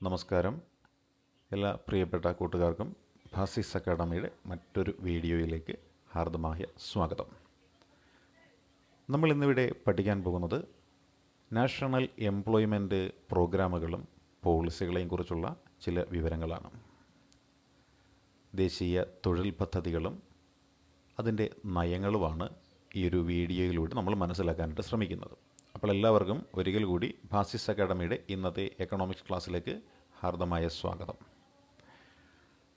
നമസ്കാരം. എല്ലാ പ്രിയപ്പെട്ട കൂട്ടുകാർക്കും ഭാസിസ് അക്കാഡമിയുടെ മറ്റൊരു വീഡിയോയിലേക്ക് ഹാർദമായ സ്വാഗതം. നമ്മൾ ഇന്നിവിടെ പഠിക്കാൻ പോകുന്നത് നാഷണൽ എംപ്ലോയ്മെൻറ്റ് പ്രോഗ്രാമുകളും പോളിസികളെയും കുറിച്ചുള്ള ചില വിവരങ്ങളാണ്. ദേശീയ തൊഴിൽ പദ്ധതികളും അതിൻ്റെ നയങ്ങളുമാണ് ഈ ഒരു വീഡിയോയിലൂടെ നമ്മൾ മനസ്സിലാക്കാനായിട്ട് ശ്രമിക്കുന്നത്. അപ്പോൾ എല്ലാവർക്കും ഒരിക്കൽ കൂടി ഭാസിസ് അക്കാഡമിയുടെ ഇന്നത്തെ എക്കണോമിക്സ് ക്ലാസ്സിലേക്ക് ഹാർദമായ സ്വാഗതം.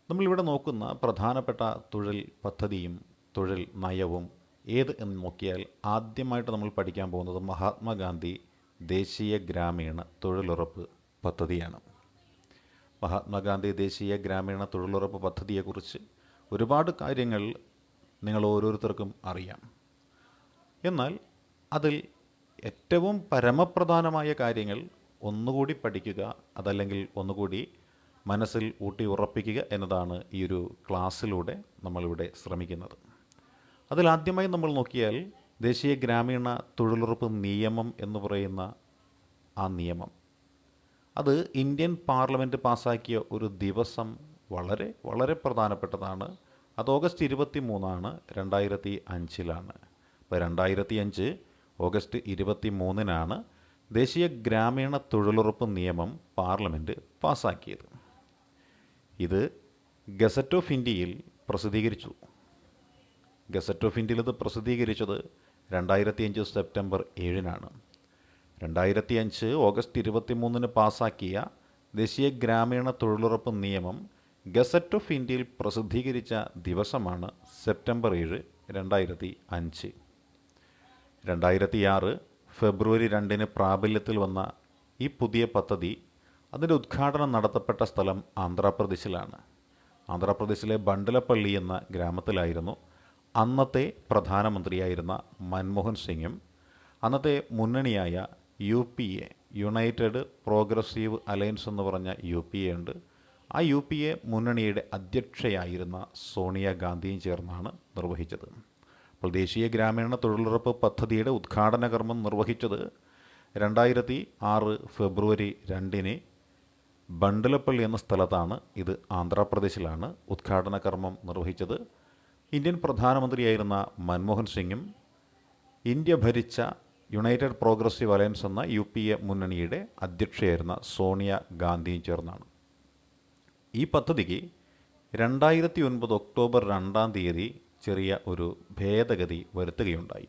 നമ്മളിവിടെ നോക്കുന്ന പ്രധാനപ്പെട്ട തൊഴിൽ പദ്ധതിയും തൊഴിൽ നയവും ഏത് എന്ന് നോക്കിയാൽ ആദ്യമായിട്ട് നമ്മൾ പഠിക്കാൻ പോകുന്നത് മഹാത്മാഗാന്ധി ദേശീയ ഗ്രാമീണ തൊഴിലുറപ്പ് പദ്ധതിയാണ്. മഹാത്മാഗാന്ധി ദേശീയ ഗ്രാമീണ തൊഴിലുറപ്പ് പദ്ധതിയെക്കുറിച്ച് ഒരുപാട് കാര്യങ്ങൾ നിങ്ങൾ ഓരോരുത്തർക്കും അറിയാം. എന്നാൽ അതിൽ ഏറ്റവും പരമപ്രധാനമായ കാര്യങ്ങൾ ഒന്നുകൂടി പഠിക്കുക, അതല്ലെങ്കിൽ ഒന്നുകൂടി മനസ്സിൽ ഊട്ടി ഉറപ്പിക്കുക എന്നതാണ് ഈ ഒരു ക്ലാസ്സിലൂടെ നമ്മളിവിടെ ശ്രമിക്കുന്നത്. അതിലാദ്യമായി നമ്മൾ നോക്കിയാൽ ദേശീയ ഗ്രാമീണ തൊഴിലുറപ്പ് നിയമം എന്ന് പറയുന്ന ആ നിയമം, അത് ഇന്ത്യൻ പാർലമെൻറ്റ് പാസ്സാക്കിയ ഒരു ദിവസം വളരെ വളരെ പ്രധാനപ്പെട്ടതാണ്. അത് ഓഗസ്റ്റ് 23 2005. അപ്പോൾ 2005 ഓഗസ്റ്റ് 23 ദേശീയ ഗ്രാമീണ തൊഴിലുറപ്പ് നിയമം പാർലമെൻറ്റ് പാസ്സാക്കിയത്. ഇത് ഗസറ്റ് ഓഫ് ഇന്ത്യയിൽ പ്രസിദ്ധീകരിച്ചു. ഗസറ്റ് ഓഫ് ഇന്ത്യയിൽ ഇത് പ്രസിദ്ധീകരിച്ചത് 2005 സെപ്റ്റംബർ 7. 2005 ഓഗസ്റ്റ് 23 പാസ്സാക്കിയ ദേശീയ ഗ്രാമീണ തൊഴിലുറപ്പ് നിയമം ഗസറ്റ് ഓഫ് ഇന്ത്യയിൽ പ്രസിദ്ധീകരിച്ച ദിവസമാണ് സെപ്റ്റംബർ 7, 2005. 2006 ഫെബ്രുവരി 2 പ്രാബല്യത്തിൽ വന്ന ഈ പുതിയ പദ്ധതി, അതിൻ്റെ ഉദ്ഘാടനം നടത്തപ്പെട്ട സ്ഥലം ആന്ധ്രാപ്രദേശിലാണ്. ആന്ധ്രാപ്രദേശിലെ ബണ്ടലപ്പള്ളി എന്ന ഗ്രാമത്തിലായിരുന്നു അന്നത്തെ പ്രധാനമന്ത്രിയായിരുന്ന മൻമോഹൻ സിംഗും അന്നത്തെ മുന്നണിയായ UPA, യുണൈറ്റഡ് പ്രോഗ്രസീവ് അലയൻസ് എന്ന് പറഞ്ഞ UPA ഉണ്ട്. ആ UPA മുന്നണിയുടെ അധ്യക്ഷയായിരുന്ന സോണിയാഗാന്ധിയും ചേർന്നാണ് നിർവഹിച്ചത്. അപ്പോൾ ദേശീയ ഗ്രാമീണ തൊഴിലുറപ്പ് പദ്ധതിയുടെ ഉദ്ഘാടന കർമ്മം നിർവഹിച്ചത് 2006 ഫെബ്രുവരി 2 ബണ്ടലപ്പള്ളി എന്ന സ്ഥലത്താണ്. ഇത് ആന്ധ്രാപ്രദേശിലാണ് ഉദ്ഘാടന കർമ്മം നിർവഹിച്ചത്. ഇന്ത്യൻ പ്രധാനമന്ത്രിയായിരുന്ന മൻമോഹൻ സിംഗും ഇന്ത്യ ഭരിച്ച യുണൈറ്റഡ് പ്രോഗ്രസീവ് അലയൻസ് എന്ന UPA മുന്നണിയുടെ അധ്യക്ഷയായിരുന്ന സോണിയ ഗാന്ധിയും ചേർന്നാണ്. ഈ പദ്ധതിക്ക് 2009 ഒക്ടോബർ 2 ചെറിയ ഒരു ഭേദഗതി വരുത്തുകയുണ്ടായി.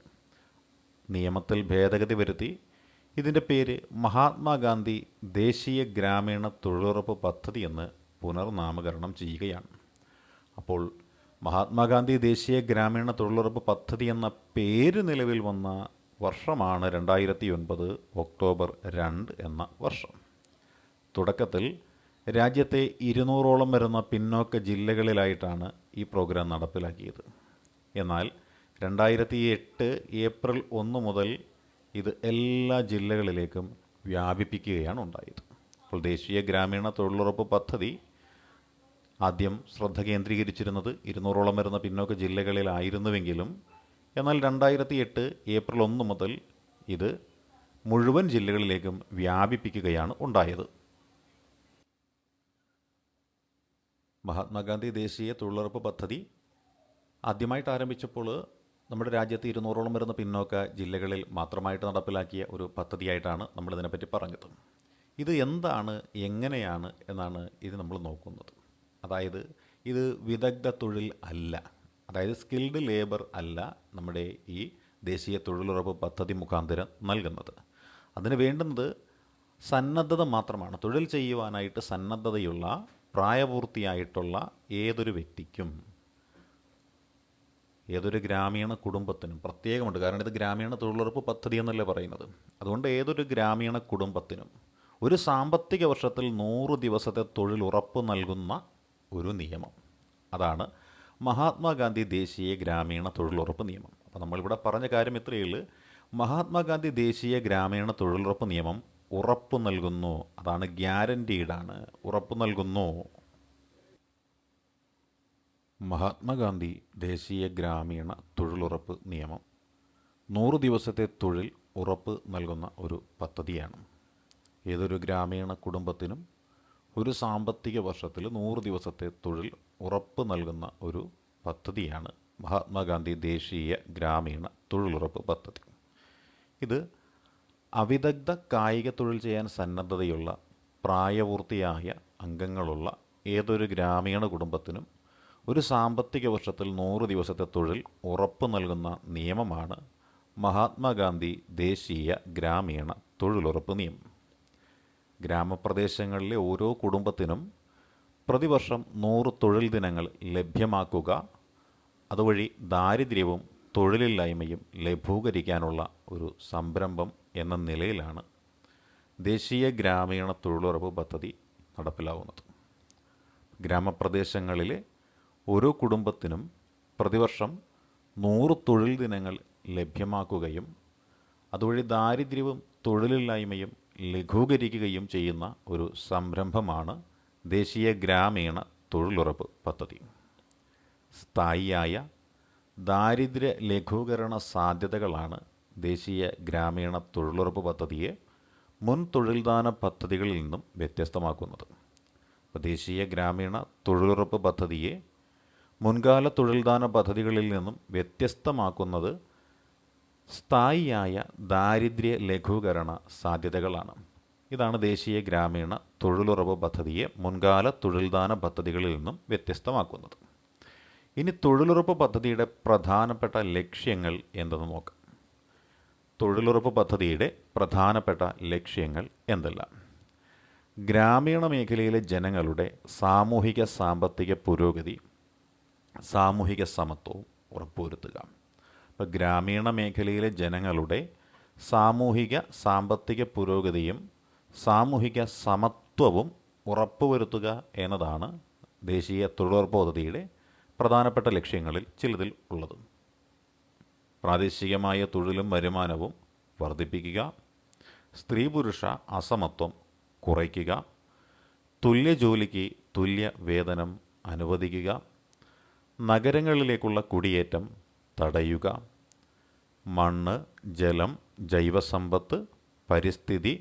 നിയമത്തിൽ ഭേദഗതി വരുത്തി ഇതിൻ്റെ പേര് മഹാത്മാഗാന്ധി ദേശീയ ഗ്രാമീണ തൊഴിലുറപ്പ് പദ്ധതി എന്ന് പുനർനാമകരണം ചെയ്യുകയാണ്. അപ്പോൾ മഹാത്മാഗാന്ധി ദേശീയ ഗ്രാമീണ തൊഴിലുറപ്പ് പദ്ധതി എന്ന പേര് നിലവിൽ വന്ന വർഷമാണ് 2009 ഒക്ടോബർ 2 എന്ന വർഷം. തുടക്കത്തിൽ രാജ്യത്തെ 200ഓളം വരുന്ന പിന്നോക്ക ജില്ലകളിലായിട്ടാണ് ഈ പ്രോഗ്രാം നടപ്പിലാക്കിയത്. എന്നാൽ 2008 ഏപ്രിൽ 1 മുതൽ ഇത് എല്ലാ ജില്ലകളിലേക്കും വ്യാപിപ്പിക്കുകയാണ് ഉണ്ടായത്. അപ്പോൾ ദേശീയ ഗ്രാമീണ തൊഴിലുറപ്പ് പദ്ധതി ആദ്യം ശ്രദ്ധ കേന്ദ്രീകരിച്ചിരുന്നത് 200ഓളം വരുന്ന പിന്നോക്ക ജില്ലകളിലായിരുന്നുവെങ്കിലും എന്നാൽ 2008 ഏപ്രിൽ 1 മുതൽ ഇത് മുഴുവൻ ജില്ലകളിലേക്കും വ്യാപിപ്പിക്കുകയാണ് ഉണ്ടായത്. മഹാത്മാഗാന്ധി ദേശീയ തൊഴിലുറപ്പ് പദ്ധതി ആദ്യമായിട്ട് ആരംഭിച്ചപ്പോൾ നമ്മുടെ രാജ്യത്ത് 200ഓളം വരുന്ന പിന്നോക്ക ജില്ലകളിൽ മാത്രമായിട്ട് നടപ്പിലാക്കിയ ഒരു പദ്ധതിയായിട്ടാണ് നമ്മളിതിനെപ്പറ്റി പറഞ്ഞത്. ഇത് എന്താണ്, എങ്ങനെയാണ് എന്നാണ് ഇത് നമ്മൾ നോക്കുന്നത്. അതായത് ഇത് വിദഗ്ധ തൊഴിൽ അല്ല, അതായത് സ്കിൽഡ് ലേബർ അല്ല നമ്മുടെ ഈ ദേശീയ തൊഴിലുറപ്പ് പദ്ധതി മുഖാന്തരം നൽകുന്നത്. അതിന് വേണ്ടുന്നത് സന്നദ്ധത മാത്രമാണ്. തൊഴിൽ ചെയ്യുവാനായിട്ട് സന്നദ്ധതയുള്ള പ്രായപൂർത്തിയായിട്ടുള്ള ഏതൊരു വ്യക്തിക്കും, ഏതൊരു ഗ്രാമീണ കുടുംബത്തിനും പ്രത്യേകമുണ്ട്. കാരണം ഇത് ഗ്രാമീണ തൊഴിലുറപ്പ് പദ്ധതി എന്നല്ലേ പറയുന്നത്. അതുകൊണ്ട് ഏതൊരു ഗ്രാമീണ കുടുംബത്തിനും ഒരു സാമ്പത്തിക വർഷത്തിൽ 100 ദിവസത്തെ തൊഴിൽ ഉറപ്പ് നൽകുന്ന ഒരു നിയമം, അതാണ് മഹാത്മാഗാന്ധി ദേശീയ ഗ്രാമീണ തൊഴിലുറപ്പ് നിയമം. അപ്പോൾ നമ്മളിവിടെ പറഞ്ഞ കാര്യം ഇത്രയേ ഉള്ളൂ. മഹാത്മാഗാന്ധി ദേശീയ ഗ്രാമീണ തൊഴിലുറപ്പ് നിയമം ഉറപ്പ് നൽകുന്നു, അതാണ് ഗ്യാരൻറ്റീഡാണ്, ഉറപ്പ് നൽകുന്നു. മഹാത്മാഗാന്ധി ദേശീയ ഗ്രാമീണ തൊഴിലുറപ്പ് നിയമം 100 ദിവസത്തെ തൊഴിൽ ഉറപ്പ് നൽകുന്ന ഒരു പദ്ധതിയാണ്. ഏതൊരു ഗ്രാമീണ കുടുംബത്തിനും ഒരു സാമ്പത്തിക വർഷത്തിൽ 100 ദിവസത്തെ തൊഴിൽ ഉറപ്പ് നൽകുന്ന ഒരു പദ്ധതിയാണ് മഹാത്മാഗാന്ധി ദേശീയ ഗ്രാമീണ തൊഴിലുറപ്പ് പദ്ധതി. ഇത് അവിദഗ്ധ കായിക തൊഴിൽ ചെയ്യാൻ സന്നദ്ധതയുള്ള പ്രായപൂർത്തിയായ അംഗങ്ങളുള്ള ഏതൊരു ഗ്രാമീണ കുടുംബത്തിനും ഒരു സാമ്പത്തിക വർഷത്തിൽ 100 ദിവസത്തെ തൊഴിൽ ഉറപ്പ് നൽകുന്ന നിയമമാണ് മഹാത്മാഗാന്ധി ദേശീയ ഗ്രാമീണ തൊഴിലുറപ്പ് നിയമം. ഗ്രാമപ്രദേശങ്ങളിലെ ഓരോ കുടുംബത്തിനും പ്രതിവർഷം 100 തൊഴിൽ ദിനങ്ങൾ ലഭ്യമാക്കുക, അതുവഴി ദാരിദ്ര്യവും തൊഴിലില്ലായ്മയും ലഘൂകരിക്കാനുള്ള ഒരു സംരംഭം എന്ന നിലയിലാണ് ദേശീയ ഗ്രാമീണ തൊഴിലുറപ്പ് പദ്ധതി നടപ്പിലാവുന്നത്. ഗ്രാമപ്രദേശങ്ങളിലെ ഓരോ കുടുംബത്തിനും പ്രതിവർഷം 100 തൊഴിൽ ദിനങ്ങൾ ലഭ്യമാക്കുകയും അതുവഴി ദാരിദ്ര്യവും തൊഴിലില്ലായ്മയും ലഘൂകരിക്കുകയും ചെയ്യുന്ന ഒരു സംരംഭമാണ് ദേശീയ ഗ്രാമീണ തൊഴിലുറപ്പ് പദ്ധതി. സ്ഥായിയായ ദാരിദ്ര്യ ലഘൂകരണ സാധ്യതകളാണ് ദേശീയ ഗ്രാമീണ തൊഴിലുറപ്പ് പദ്ധതിയെ മുൻ തൊഴിൽദാന പദ്ധതികളിൽ നിന്നും വ്യത്യസ്തമാക്കുന്നത്. ദേശീയ ഗ്രാമീണ തൊഴിലുറപ്പ് പദ്ധതിയെ മുൻകാല തൊഴിൽദാന പദ്ധതികളിൽ നിന്നും വ്യത്യസ്തമാക്കുന്നത് സ്ഥായിയായ ദാരിദ്ര്യ ലഘൂകരണ സാധ്യതകളാണ്. ഇതാണ് ദേശീയ ഗ്രാമീണ തൊഴിലുറപ്പ് പദ്ധതിയെ മുൻകാല തൊഴിൽദാന പദ്ധതികളിൽ നിന്നും വ്യത്യസ്തമാക്കുന്നത്. ഇനി തൊഴിലുറപ്പ് പദ്ധതിയുടെ പ്രധാനപ്പെട്ട ലക്ഷ്യങ്ങൾ എന്തെന്ന് നോക്കാം. തൊഴിലുറപ്പ് പദ്ധതിയുടെ പ്രധാനപ്പെട്ട ലക്ഷ്യങ്ങൾ എന്തെല്ലാം? ഗ്രാമീണ മേഖലയിലെ ജനങ്ങളുടെ സാമൂഹിക സാമ്പത്തിക പുരോഗതി, സാമൂഹിക സമത്വവും ഉറപ്പുവരുത്തുക. അപ്പോൾ ഗ്രാമീണ മേഖലയിലെ ജനങ്ങളുടെ സാമൂഹിക സാമ്പത്തിക പുരോഗതിയും സാമൂഹിക സമത്വവും ഉറപ്പുവരുത്തുക എന്നതാണ് ദേശീയ തൊഴിലുറപ്പ് പദ്ധതിയുടെ പ്രധാനപ്പെട്ട ലക്ഷ്യങ്ങളിൽ ചിലതിൽ ഉള്ളത്. പ്രാദേശികമായ തൊഴിലും വരുമാനവും വർദ്ധിപ്പിക്കുക, സ്ത്രീ പുരുഷ അസമത്വം കുറയ്ക്കുക, തുല്യ ജോലിക്ക് തുല്യ വേതനം അനുവദിക്കുക, നഗരങ്ങളിലേക്കുള്ള കുടിയേറ്റം തടയുക, മണ്ണ്, ജലം, ജൈവസമ്പത്ത്, പരിസ്ഥിതി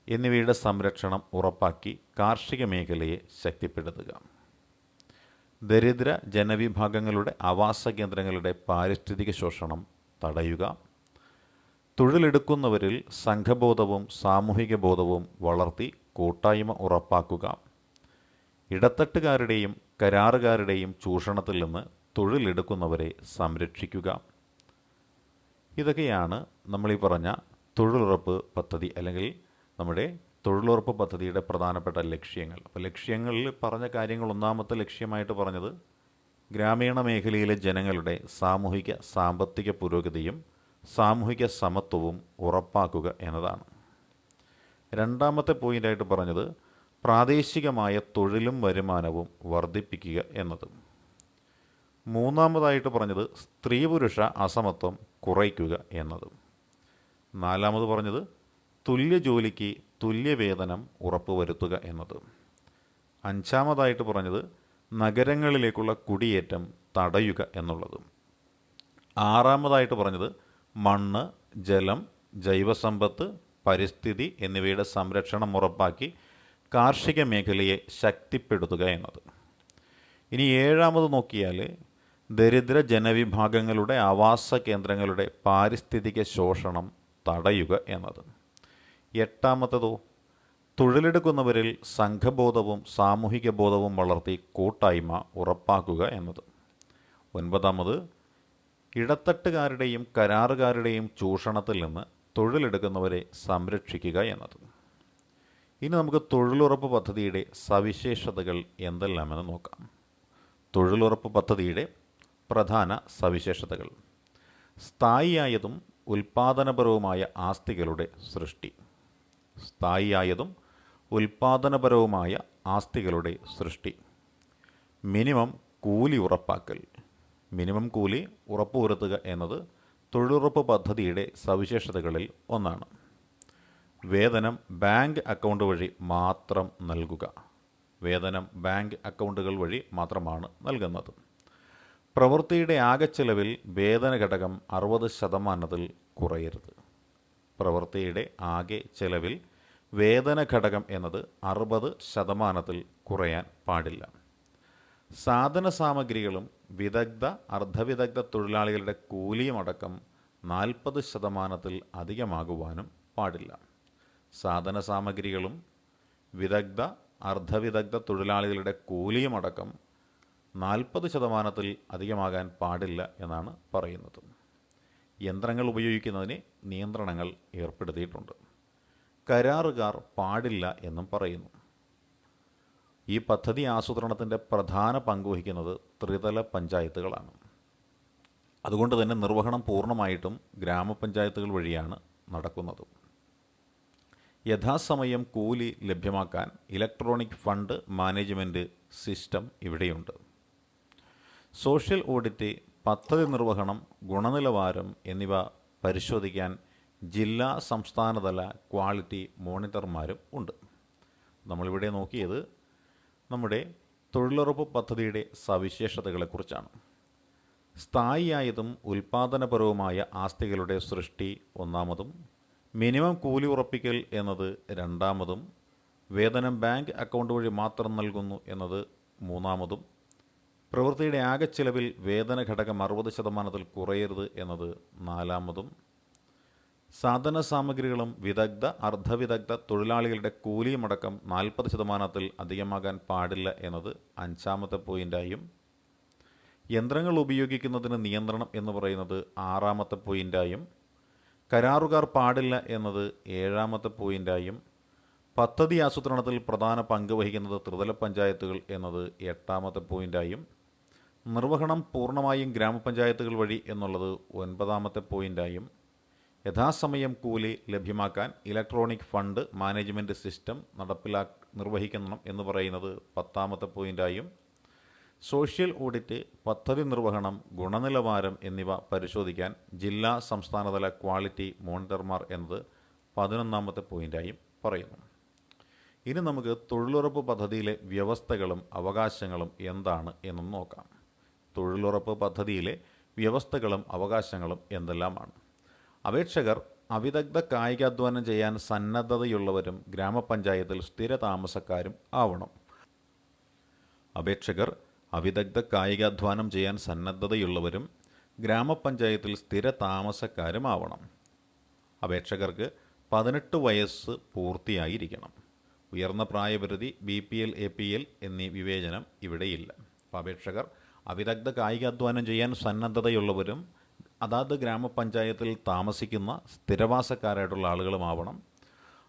എന്നിവയുടെ സംരക്ഷണം ഉറപ്പാക്കി കാർഷിക മേഖലയെ ശക്തിപ്പെടുത്തുക, ദരിദ്ര ജനവിഭാഗങ്ങളുടെ ആവാസ കേന്ദ്രങ്ങളുടെ പാരിസ്ഥിതിക ശോഷണം തടയുക, തൊഴിലെടുക്കുന്നവരിൽ സംഘബോധവും സാമൂഹിക ബോധവും വളർത്തി കൂട്ടായ്മ ഉറപ്പാക്കുക, ഇടത്തട്ടുകാരുടെയും കരാറുകാരുടെയും ചൂഷണത്തിൽ നിന്ന് തൊഴിലെടുക്കുന്നവരെ സംരക്ഷിക്കുക. ഇതൊക്കെയാണ് നമ്മളീ പറഞ്ഞ തൊഴിലുറപ്പ് പദ്ധതി അല്ലെങ്കിൽ നമ്മുടെ തൊഴിലുറപ്പ് പദ്ധതിയുടെ പ്രധാനപ്പെട്ട ലക്ഷ്യങ്ങൾ. അപ്പോൾ ലക്ഷ്യങ്ങളിൽ പറഞ്ഞ കാര്യങ്ങൾ ഒന്നാമത്തെ ലക്ഷ്യമായിട്ട് പറഞ്ഞത് ഗ്രാമീണ മേഖലയിലെ ജനങ്ങളുടെ സാമൂഹിക സാമ്പത്തിക പുരോഗതിയും സാമൂഹിക സമത്വവും ഉറപ്പാക്കുക എന്നതാണ്. രണ്ടാമത്തെ പോയിൻ്റായിട്ട് പറഞ്ഞത് പ്രാദേശികമായ തൊഴിലും വരുമാനവും വർദ്ധിപ്പിക്കുക എന്നത്. മൂന്നാമതായിട്ട് പറഞ്ഞത് സ്ത്രീ പുരുഷ അസമത്വം കുറയ്ക്കുക എന്നത്. നാലാമത് പറഞ്ഞത് തുല്യ ജോലിക്ക് തുല്യ വേതനം ഉറപ്പുവരുത്തുക എന്നത്. അഞ്ചാമതായിട്ട് പറഞ്ഞത് നഗരങ്ങളിലേക്കുള്ള കുടിയേറ്റം തടയുക എന്നുള്ളത്. ആറാമതായിട്ട് പറഞ്ഞത് മണ്ണ്, ജലം, ജൈവസമ്പത്ത്, പരിസ്ഥിതി എന്നിവയുടെ സംരക്ഷണം ഉറപ്പാക്കി കാർഷിക മേഖലയെ ശക്തിപ്പെടുത്തുക എന്നത്. ഇനി ഏഴാമത് നോക്കിയാൽ ദരിദ്ര ജനവിഭാഗങ്ങളുടെ ആവാസ കേന്ദ്രങ്ങളുടെ പാരിസ്ഥിതിക ശോഷണം തടയുക എന്നത്. എട്ടാമത്തതോ തൊഴിലെടുക്കുന്നവരിൽ സംഘബോധവും സാമൂഹിക ബോധവും വളർത്തി കൂട്ടായ്മ ഉറപ്പാക്കുക എന്നത്. ഒൻപതാമത് ഇടത്തട്ടുകാരുടെയും കരാറുകാരുടെയും ചൂഷണത്തിൽ നിന്ന് തൊഴിലെടുക്കുന്നവരെ സംരക്ഷിക്കുക എന്നത്. ഇനി നമുക്ക് തൊഴിലുറപ്പ് പദ്ധതിയുടെ സവിശേഷതകൾ എന്തെല്ലാമെന്ന് നോക്കാം. തൊഴിലുറപ്പ് പദ്ധതിയുടെ പ്രധാന സവിശേഷതകൾ: സ്ഥായിയായതും ഉൽപാദനപരവുമായ ആസ്തികളുടെ സൃഷ്ടി. സ്ഥായിയായതും ഉൽപാദനപരവുമായ ആസ്തികളുടെ സൃഷ്ടി. മിനിമം കൂലി ഉറപ്പാക്കൽ. മിനിമം കൂലി ഉറപ്പുവരുത്തുക എന്നത് തൊഴിലുറപ്പ് പദ്ധതിയുടെ സവിശേഷതകളിൽ ഒന്നാണ്. വേതനം ബാങ്ക് അക്കൗണ്ട് വഴി മാത്രം നൽകുക. വേതനം ബാങ്ക് അക്കൗണ്ടുകൾ വഴി മാത്രമാണ് നൽകുന്നത്. പ്രവൃത്തിയുടെ ആകെ ചെലവിൽ വേതന ഘടകം 60% കുറയരുത്. പ്രവൃത്തിയുടെ ആകെ ചെലവിൽ വേതന ഘടകം എന്നത് 60% കുറയാൻ പാടില്ല. സാധന സാമഗ്രികളും വിദഗ്ധ അർദ്ധവിദഗ്ധ തൊഴിലാളികളുടെ കൂലിയുമടക്കം 40% അധികമാകുവാനും പാടില്ല. സാധന സാമഗ്രികളും വിദഗ്ധ അർദ്ധവിദഗ്ധ തൊഴിലാളികളുടെ കൂലിയുമടക്കം 40% അധികമാകാൻ പാടില്ല എന്നാണ് പറയുന്നത്. യന്ത്രങ്ങൾ ഉപയോഗിക്കുന്നതിന് നിയന്ത്രണങ്ങൾ ഏർപ്പെടുത്തിയിട്ടുണ്ട്. കരാറുകാർ പാടില്ല എന്നും പറയുന്നു. ഈ പദ്ധതി ആസൂത്രണത്തിൻ്റെ പ്രധാന പങ്കുവഹിക്കുന്നത് ത്രിതല പഞ്ചായത്തുകളാണ്. അതുകൊണ്ട് തന്നെ നിർവഹണം പൂർണ്ണമായിട്ടും ഗ്രാമപഞ്ചായത്തുകൾ വഴിയാണ് നടക്കുന്നത്. യഥാസമയം കൂലി ലഭ്യമാക്കാൻ ഇലക്ട്രോണിക് ഫണ്ട് മാനേജ്മെൻറ്റ് സിസ്റ്റം ഇവിടെയുണ്ട്. സോഷ്യൽ ഓഡിറ്റ്, പദ്ധതി നിർവഹണം, ഗുണനിലവാരം എന്നിവ പരിശോധിക്കാൻ ജില്ലാ സംസ്ഥാനതല ക്വാളിറ്റി മോണിറ്റർമാരും ഉണ്ട്. നമ്മളിവിടെ നോക്കിയത് നമ്മുടെ തൊഴിലുറപ്പ് പദ്ധതിയുടെ സവിശേഷതകളെക്കുറിച്ചാണ്. സ്ഥായിയായതും ഉൽപാദനപരവുമായ ആസ്തികളുടെ സൃഷ്ടി ഒന്നാമതും, മിനിമം കൂലി ഉറപ്പിക്കൽ എന്നത് രണ്ടാമതും, വേതനം ബാങ്ക് അക്കൗണ്ട് വഴി മാത്രം നൽകുന്നു എന്നത് മൂന്നാമതും, പ്രവൃത്തിയുടെ ആകെ ചെലവിൽ വേതന ഘടകം 60% കുറയരുത് എന്നത് നാലാമതും, സാധന സാമഗ്രികളും വിദഗ്ധ അർദ്ധവിദഗ്ധ തൊഴിലാളികളുടെ കൂലിയുമടക്കം 40% അധികമാകാൻ പാടില്ല എന്നത് അഞ്ചാമത്തെ പോയിൻ്റായും, യന്ത്രങ്ങൾ ഉപയോഗിക്കുന്നതിന് നിയന്ത്രണം എന്ന് പറയുന്നത് ആറാമത്തെ പോയിൻ്റായും, കരാറുകാർ പാടില്ല എന്നത് ഏഴാമത്തെ പോയിൻ്റായും, പദ്ധതി ആസൂത്രണത്തിൽ പ്രധാന പങ്ക് വഹിക്കുന്നത് ത്രിതല പഞ്ചായത്തുകൾ എന്നത് എട്ടാമത്തെ പോയിൻ്റായും, നിർവഹണം പൂർണ്ണമായും ഗ്രാമപഞ്ചായത്തുകൾ വഴി എന്നുള്ളത് ഒൻപതാമത്തെ പോയിൻ്റായും, യഥാസമയം കൂലി ലഭ്യമാക്കാൻ ഇലക്ട്രോണിക് ഫണ്ട് മാനേജ്മെൻറ്റ് സിസ്റ്റം നിർവഹിക്കണം എന്ന് പറയുന്നത് പത്താമത്തെ പോയിൻ്റായും, സോഷ്യൽ ഓഡിറ്റ്, പദ്ധതി നിർവഹണം, ഗുണനിലവാരം എന്നിവ പരിശോധിക്കാൻ ജില്ലാ സംസ്ഥാനതല ക്വാളിറ്റി മോണിറ്റർമാർ എന്നത് 11ാമത്തെ പോയിൻ്റായും പറയുന്നു. ഇനി നമുക്ക് തൊഴിലുറപ്പ് പദ്ധതിയിലെ വ്യവസ്ഥകളും അവകാശങ്ങളും എന്താണ് എന്നും നോക്കാം. തൊഴിലുറപ്പ് പദ്ധതിയിലെ വ്യവസ്ഥകളും അവകാശങ്ങളും എന്തെല്ലാമാണ്? അപേക്ഷകർ അവിദഗ്ധ കായികാധ്വാനം ചെയ്യാൻ സന്നദ്ധതയുള്ളവരും ഗ്രാമപഞ്ചായത്തിൽ സ്ഥിര താമസക്കാരും ആവണം. അപേക്ഷകർ അവിദഗ്ധ കായികാധ്വാനം ചെയ്യാൻ സന്നദ്ധതയുള്ളവരും ഗ്രാമപഞ്ചായത്തിൽ സ്ഥിര താമസക്കാരുമാവണം. അപേക്ഷകർക്ക് 18 വയസ്സ് പൂർത്തിയായിരിക്കണം. ഉയർന്ന പ്രായപരിധി, BPL, APL എന്നീ വിവേചനം ഇവിടെയില്ല. അപ്പോൾ അപേക്ഷകർ അവിദഗ്ധ കായികാധ്വാനം ചെയ്യാൻ സന്നദ്ധതയുള്ളവരും അതാത് ഗ്രാമപഞ്ചായത്തിൽ താമസിക്കുന്ന സ്ഥിരവാസക്കാരായിട്ടുള്ള ആളുകളുമാവണം.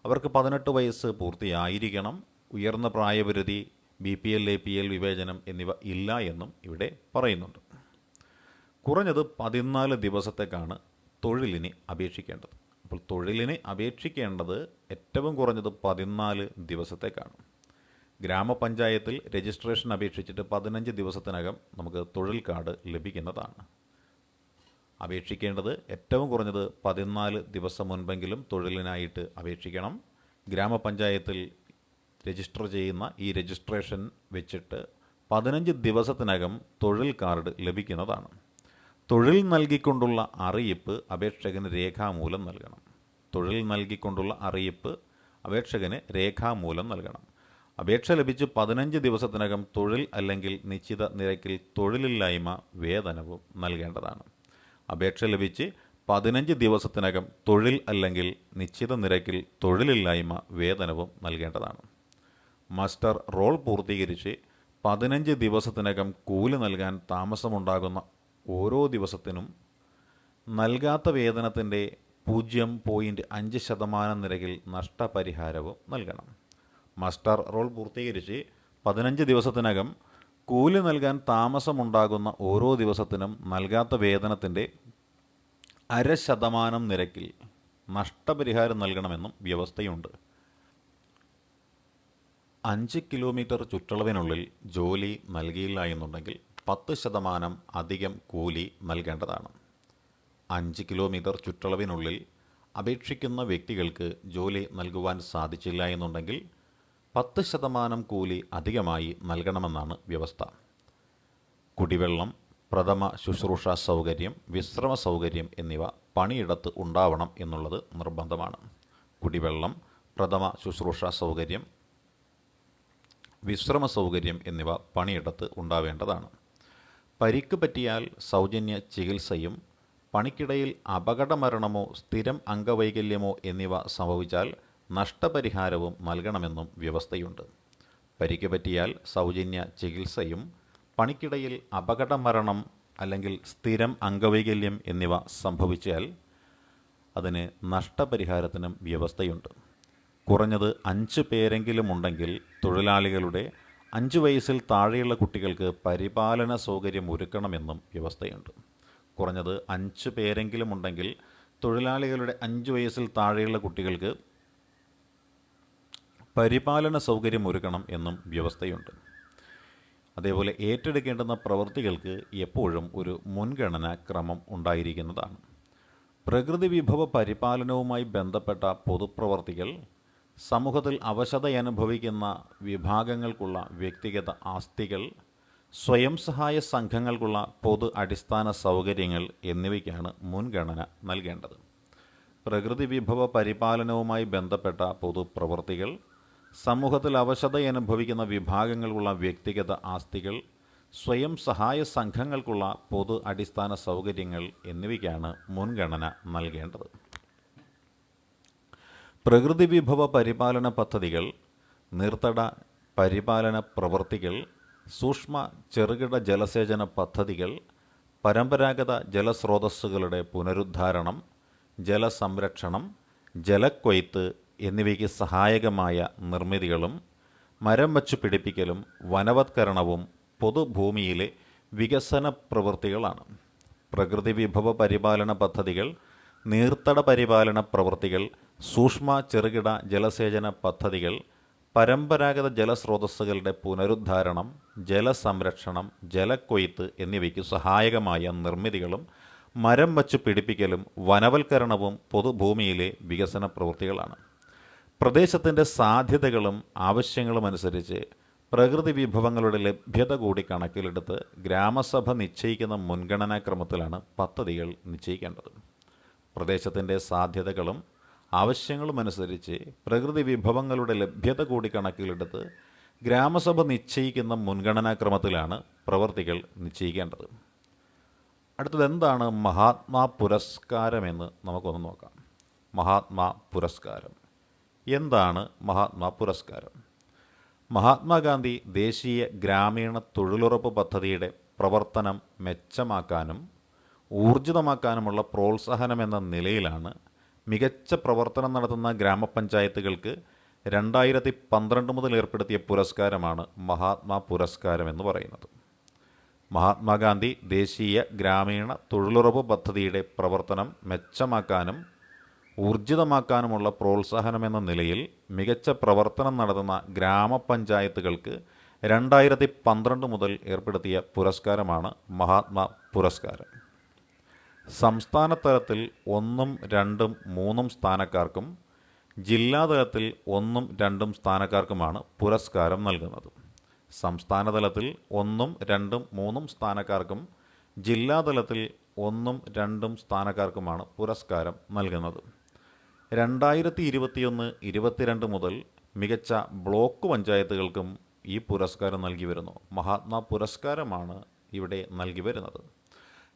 അവർക്ക് 18 വയസ്സ് പൂർത്തിയായിരിക്കണം. ഉയർന്ന പ്രായപരിധി, BPL, APL വിവേചനം എന്നിവ ഇല്ല എന്നും ഇവിടെ പറയുന്നുണ്ട്. കുറഞ്ഞത് 14 ദിവസത്തേക്കാണ് തൊഴിലിന് അപേക്ഷിക്കേണ്ടത്. അപ്പോൾ തൊഴിലിന് അപേക്ഷിക്കേണ്ടത് ഏറ്റവും കുറഞ്ഞത് 14 ദിവസത്തേക്കാണ്. ഗ്രാമപഞ്ചായത്തിൽ രജിസ്ട്രേഷൻ അപേക്ഷിച്ചിട്ട് 15 ദിവസത്തിനകം നമുക്ക് തൊഴിൽ കാർഡ് ലഭിക്കുന്നതാണ്. അപേക്ഷിക്കേണ്ടത് ഏറ്റവും കുറഞ്ഞത് 14 ദിവസം മുൻപെങ്കിലും തൊഴിലിനായിട്ട് അപേക്ഷിക്കണം. ഗ്രാമപഞ്ചായത്തിൽ രജിസ്റ്റർ ചെയ്യുന്ന ഈ രജിസ്ട്രേഷൻ വെച്ചിട്ട് 15 ദിവസത്തിനകം തൊഴിൽ കാർഡ് ലഭിക്കുന്നതാണ്. തൊഴിൽ നൽകിക്കൊണ്ടുള്ള അറിയിപ്പ് അപേക്ഷകന് രേഖാമൂലം നൽകണം. തൊഴിൽ നൽകിക്കൊണ്ടുള്ള അറിയിപ്പ് അപേക്ഷകന് രേഖാമൂലം നൽകണം. അപേക്ഷ ലഭിച്ച് 15 ദിവസത്തിനകം തൊഴിൽ അല്ലെങ്കിൽ നിശ്ചിത നിരക്കിൽ തൊഴിലില്ലായ്മ വേതനവും നൽകേണ്ടതാണ്. അപേക്ഷ ലഭിച്ച് 15 ദിവസത്തിനകം തൊഴിൽ അല്ലെങ്കിൽ നിശ്ചിത നിരക്കിൽ തൊഴിലില്ലായ്മ വേതനവും നൽകേണ്ടതാണ്. മാസ്റ്റർ റോൾ പൂർത്തീകരിച്ച് 15 ദിവസത്തിനകം കൂലി നൽകാൻ താമസമുണ്ടാകുന്ന ഓരോ ദിവസത്തിനും നൽകാത്ത വേതനത്തിൻ്റെ 0.5% നിരക്കിൽ നഷ്ടപരിഹാരവും നൽകണം. മാസ്റ്റർ റോൾ പൂർത്തീകരിച്ച് 15 ദിവസത്തിനകം കൂലി നൽകാൻ താമസമുണ്ടാകുന്ന ഓരോ ദിവസത്തിനും നൽകാത്ത വേതനത്തിൻ്റെ 0.5% നിരക്കിൽ നഷ്ടപരിഹാരം നൽകണമെന്നും വ്യവസ്ഥയുണ്ട്. 5 കിലോമീറ്റർ ചുറ്റളവിനുള്ളിൽ ജോലി നൽകിയില്ല എന്നുണ്ടെങ്കിൽ 10% അധികം കൂലി നൽകേണ്ടതാണ്. 5 കിലോമീറ്റർ ചുറ്റളവിനുള്ളിൽ അപേക്ഷിക്കുന്ന വ്യക്തികൾക്ക് ജോലി നൽകുവാൻ സാധിച്ചില്ല എന്നുണ്ടെങ്കിൽ 10% കൂലി അധികമായി നൽകണമെന്നാണ് വ്യവസ്ഥ. കുടിവെള്ളം, പ്രഥമ ശുശ്രൂഷ സൗകര്യം, വിശ്രമ സൗകര്യം എന്നിവ പണിയിടത്ത് ഉണ്ടാവണം എന്നുള്ളത് നിർബന്ധമാണ്. കുടിവെള്ളം, പ്രഥമ ശുശ്രൂഷ സൗകര്യം, വിശ്രമ സൗകര്യം എന്നിവ പണിയിടത്ത് ഉണ്ടാവേണ്ടതാണ്. പരിക്ക് പറ്റിയാൽ സൗജന്യ ചികിത്സയും പണിക്കിടയിൽ അപകടമരണമോ സ്ഥിരം അംഗവൈകല്യമോ എന്നിവ സംഭവിച്ചാൽ നഷ്ടപരിഹാരവും നൽകണമെന്നും വ്യവസ്ഥയുണ്ട്. പരിക്ക് പറ്റിയാൽ സൗജന്യ ചികിത്സയും പണിക്കിടയിൽ അപകടമരണം അല്ലെങ്കിൽ സ്ഥിരം അംഗവൈകല്യം എന്നിവ സംഭവിച്ചാൽ അതിന് നഷ്ടപരിഹാരത്തിനും വ്യവസ്ഥയുണ്ട്. കുറഞ്ഞത് 5 പേരെങ്കിലും ഉണ്ടെങ്കിൽ തൊഴിലാളികളുടെ 5 വയസ്സിൽ താഴെയുള്ള കുട്ടികൾക്ക് പരിപാലന സൗകര്യം ഒരുക്കണമെന്നും വ്യവസ്ഥയുണ്ട്. കുറഞ്ഞത് 5 പേരെങ്കിലും ഉണ്ടെങ്കിൽ തൊഴിലാളികളുടെ 5 വയസ്സിൽ താഴെയുള്ള കുട്ടികൾക്ക് പരിപാലന സൗകര്യം ഒരുക്കണം എന്നും വ്യവസ്ഥയുണ്ട്. അതേപോലെ ഏറ്റെടുക്കേണ്ടുന്ന പ്രവൃത്തികൾക്ക് എപ്പോഴും ഒരു മുൻഗണനാ ക്രമം ഉണ്ടായിരിക്കുന്നതാണ്. പ്രകൃതി വിഭവ പരിപാലനവുമായി ബന്ധപ്പെട്ട പൊതുപ്രവർത്തികൾ സമൂഹത്തിൽ അവശതയനുഭവിക്കുന്ന വിഭാഗങ്ങൾക്കുള്ള വ്യക്തിഗത ആസ്തികൾ, സ്വയം സഹായ സംഘങ്ങൾക്കുള്ള പൊതു അടിസ്ഥാന സൗകര്യങ്ങൾ എന്നിവയ്ക്കാണ് മുൻഗണന നൽകേണ്ടത്. പ്രകൃതി വിഭവ പരിപാലനവുമായി ബന്ധപ്പെട്ട പൊതുപ്രവർത്തികൾ സമൂഹത്തിൽ അവശതയനുഭവിക്കുന്ന വിഭാഗങ്ങൾക്കുള്ള വ്യക്തിഗത ആസ്തികൾ, സ്വയം സഹായ സംഘങ്ങൾക്കുള്ള പൊതു അടിസ്ഥാന സൗകര്യങ്ങൾ എന്നിവയ്ക്കാണ് മുൻഗണന നൽകേണ്ടത്. പ്രകൃതി വിഭവ പരിപാലന പദ്ധതികൾ, നീർത്തട പരിപാലന പ്രവൃത്തികൾ, സൂക്ഷ്മ ചെറുകിട ജലസേചന പദ്ധതികൾ, പരമ്പരാഗത ജലസ്രോതസ്സുകളുടെ പുനരുദ്ധാരണം, ജലസംരക്ഷണം, ജലക്കൊയ്ത്ത് എന്നിവയ്ക്ക് സഹായകമായ നിർമ്മിതികളും മരം വച്ചു പിടിപ്പിക്കലും വനവത്കരണവും പൊതുഭൂമിയിലെ വികസന പ്രവൃത്തികളാണ്. പ്രകൃതി വിഭവ പരിപാലന പദ്ധതികൾ, നീർത്തട പരിപാലന പ്രവൃത്തികൾ, സൂക്ഷ്മ ചെറുകിട ജലസേചന പദ്ധതികൾ, പരമ്പരാഗത ജലസ്രോതസ്സുകളുടെ പുനരുദ്ധാരണം, ജലസംരക്ഷണം, ജലക്കൊയ്ത്ത് എന്നിവയ്ക്ക് സഹായകമായ നിർമ്മിതികളും മരം വച്ചു പിടിപ്പിക്കലും വനവൽക്കരണവും പൊതുഭൂമിയിലെ വികസന പ്രവൃത്തികളാണ്. പ്രദേശത്തിൻ്റെ സാധ്യതകളും ആവശ്യങ്ങളും അനുസരിച്ച് പ്രകൃതി വിഭവങ്ങളുടെ ലഭ്യത കൂടി കണക്കിലെടുത്ത് ഗ്രാമസഭ നിശ്ചയിക്കുന്ന മുൻഗണനാക്രമത്തിലാണ് പദ്ധതികൾ നിശ്ചയിക്കേണ്ടത്. പ്രദേശത്തിൻ്റെ സാധ്യതകളും ആവശ്യങ്ങളും അനുസരിച്ച് പ്രകൃതി വിഭവങ്ങളുടെ ലഭ്യത കൂടി കണക്കിലെടുത്ത് ഗ്രാമസഭ നിശ്ചയിക്കുന്ന മുൻഗണനാക്രമത്തിലാണ് പ്രവൃത്തികൾ നിശ്ചയിക്കേണ്ടത്. അടുത്തത് എന്താണ് മഹാത്മാ പുരസ്കാരമെന്ന് നമുക്കൊന്ന് നോക്കാം. മഹാത്മാ പുരസ്കാരം എന്താണ്? മഹാത്മാ പുരസ്കാരം മഹാത്മാഗാന്ധി ദേശീയ ഗ്രാമീണ തൊഴിലുറപ്പ് പദ്ധതിയുടെ പ്രവർത്തനം മെച്ചമാക്കാനും ഊർജിതമാക്കാനുമുള്ള പ്രോത്സാഹനമെന്ന നിലയിലാണ് മികച്ച പ്രവർത്തനം നടത്തുന്ന ഗ്രാമപഞ്ചായത്തുകൾക്ക് 2012 മുതൽ ഏർപ്പെടുത്തിയ പുരസ്കാരമാണ് മഹാത്മാ പുരസ്കാരം എന്ന് പറയുന്നത്. മഹാത്മാഗാന്ധി ദേശീയ ഗ്രാമീണ തൊഴിലുറപ്പ് പദ്ധതിയുടെ പ്രവർത്തനം മെച്ചമാക്കാനും ഊർജിതമാക്കാനുമുള്ള പ്രോത്സാഹനമെന്ന നിലയിൽ മികച്ച പ്രവർത്തനം നടത്തുന്ന ഗ്രാമപഞ്ചായത്തുകൾക്ക് 2012 മുതൽ ഏർപ്പെടുത്തിയ പുരസ്കാരമാണ് മഹാത്മാ പുരസ്കാരം. സംസ്ഥാന തലത്തിൽ 1, 2, 3 സ്ഥാനക്കാർക്കും ജില്ലാതലത്തിൽ 1, 2 സ്ഥാനക്കാർക്കുമാണ് പുരസ്കാരം നൽകുന്നത്. സംസ്ഥാന തലത്തിൽ 1, 2, 3 സ്ഥാനക്കാർക്കും ജില്ലാതലത്തിൽ 1, 2 സ്ഥാനക്കാർക്കുമാണ് പുരസ്കാരം നൽകുന്നത്. 2021-22 മുതൽ മികച്ച ബ്ലോക്ക് പഞ്ചായത്തുകൾക്കും ഈ പുരസ്കാരം നൽകി വരുന്നു. മഹാത്മാ പുരസ്കാരമാണ് ഇവിടെ നൽകി വരുന്നത്.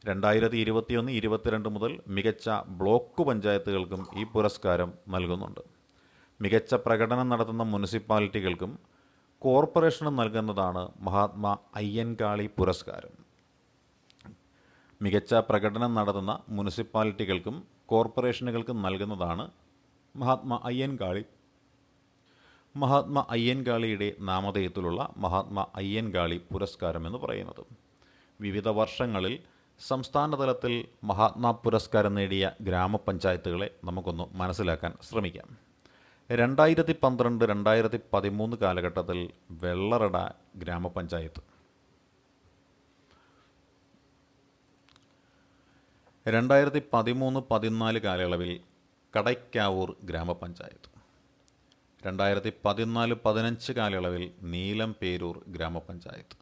2021-22 മുതൽ മികച്ച ബ്ലോക്ക് പഞ്ചായത്തുകൾക്കും ഈ പുരസ്കാരം നൽകുന്നുണ്ട്. മികച്ച പ്രകടനം നടത്തുന്ന മുനിസിപ്പാലിറ്റികൾക്കും കോർപ്പറേഷനും നൽകുന്നതാണ് മഹാത്മാ അയ്യൻകാളി പുരസ്കാരം. മികച്ച പ്രകടനം നടത്തുന്ന മുനിസിപ്പാലിറ്റികൾക്കും കോർപ്പറേഷനുകൾക്കും നൽകുന്നതാണ് മഹാത്മാ അയ്യൻകാളി. മഹാത്മാ അയ്യൻകാളിയുടെ നാമധേയത്തിലുള്ള മഹാത്മാ അയ്യൻകാളി പുരസ്കാരം എന്ന് പറയുന്നത്. വിവിധ വർഷങ്ങളിൽ സംസ്ഥാന തലത്തിൽ മഹാത്മാ പുരസ്കാരം നേടിയ ഗ്രാമപഞ്ചായത്തുകളെ നമുക്കൊന്ന് മനസ്സിലാക്കാൻ ശ്രമിക്കാം. 2012-2013 കാലഘട്ടത്തിൽ വെള്ളറട ഗ്രാമപഞ്ചായത്ത്, 2013-14 കാലയളവിൽ കടയ്ക്കാവൂർ ഗ്രാമപഞ്ചായത്ത്, 2014-15 കാലയളവിൽ നീലംപേരൂർ ഗ്രാമപഞ്ചായത്ത്,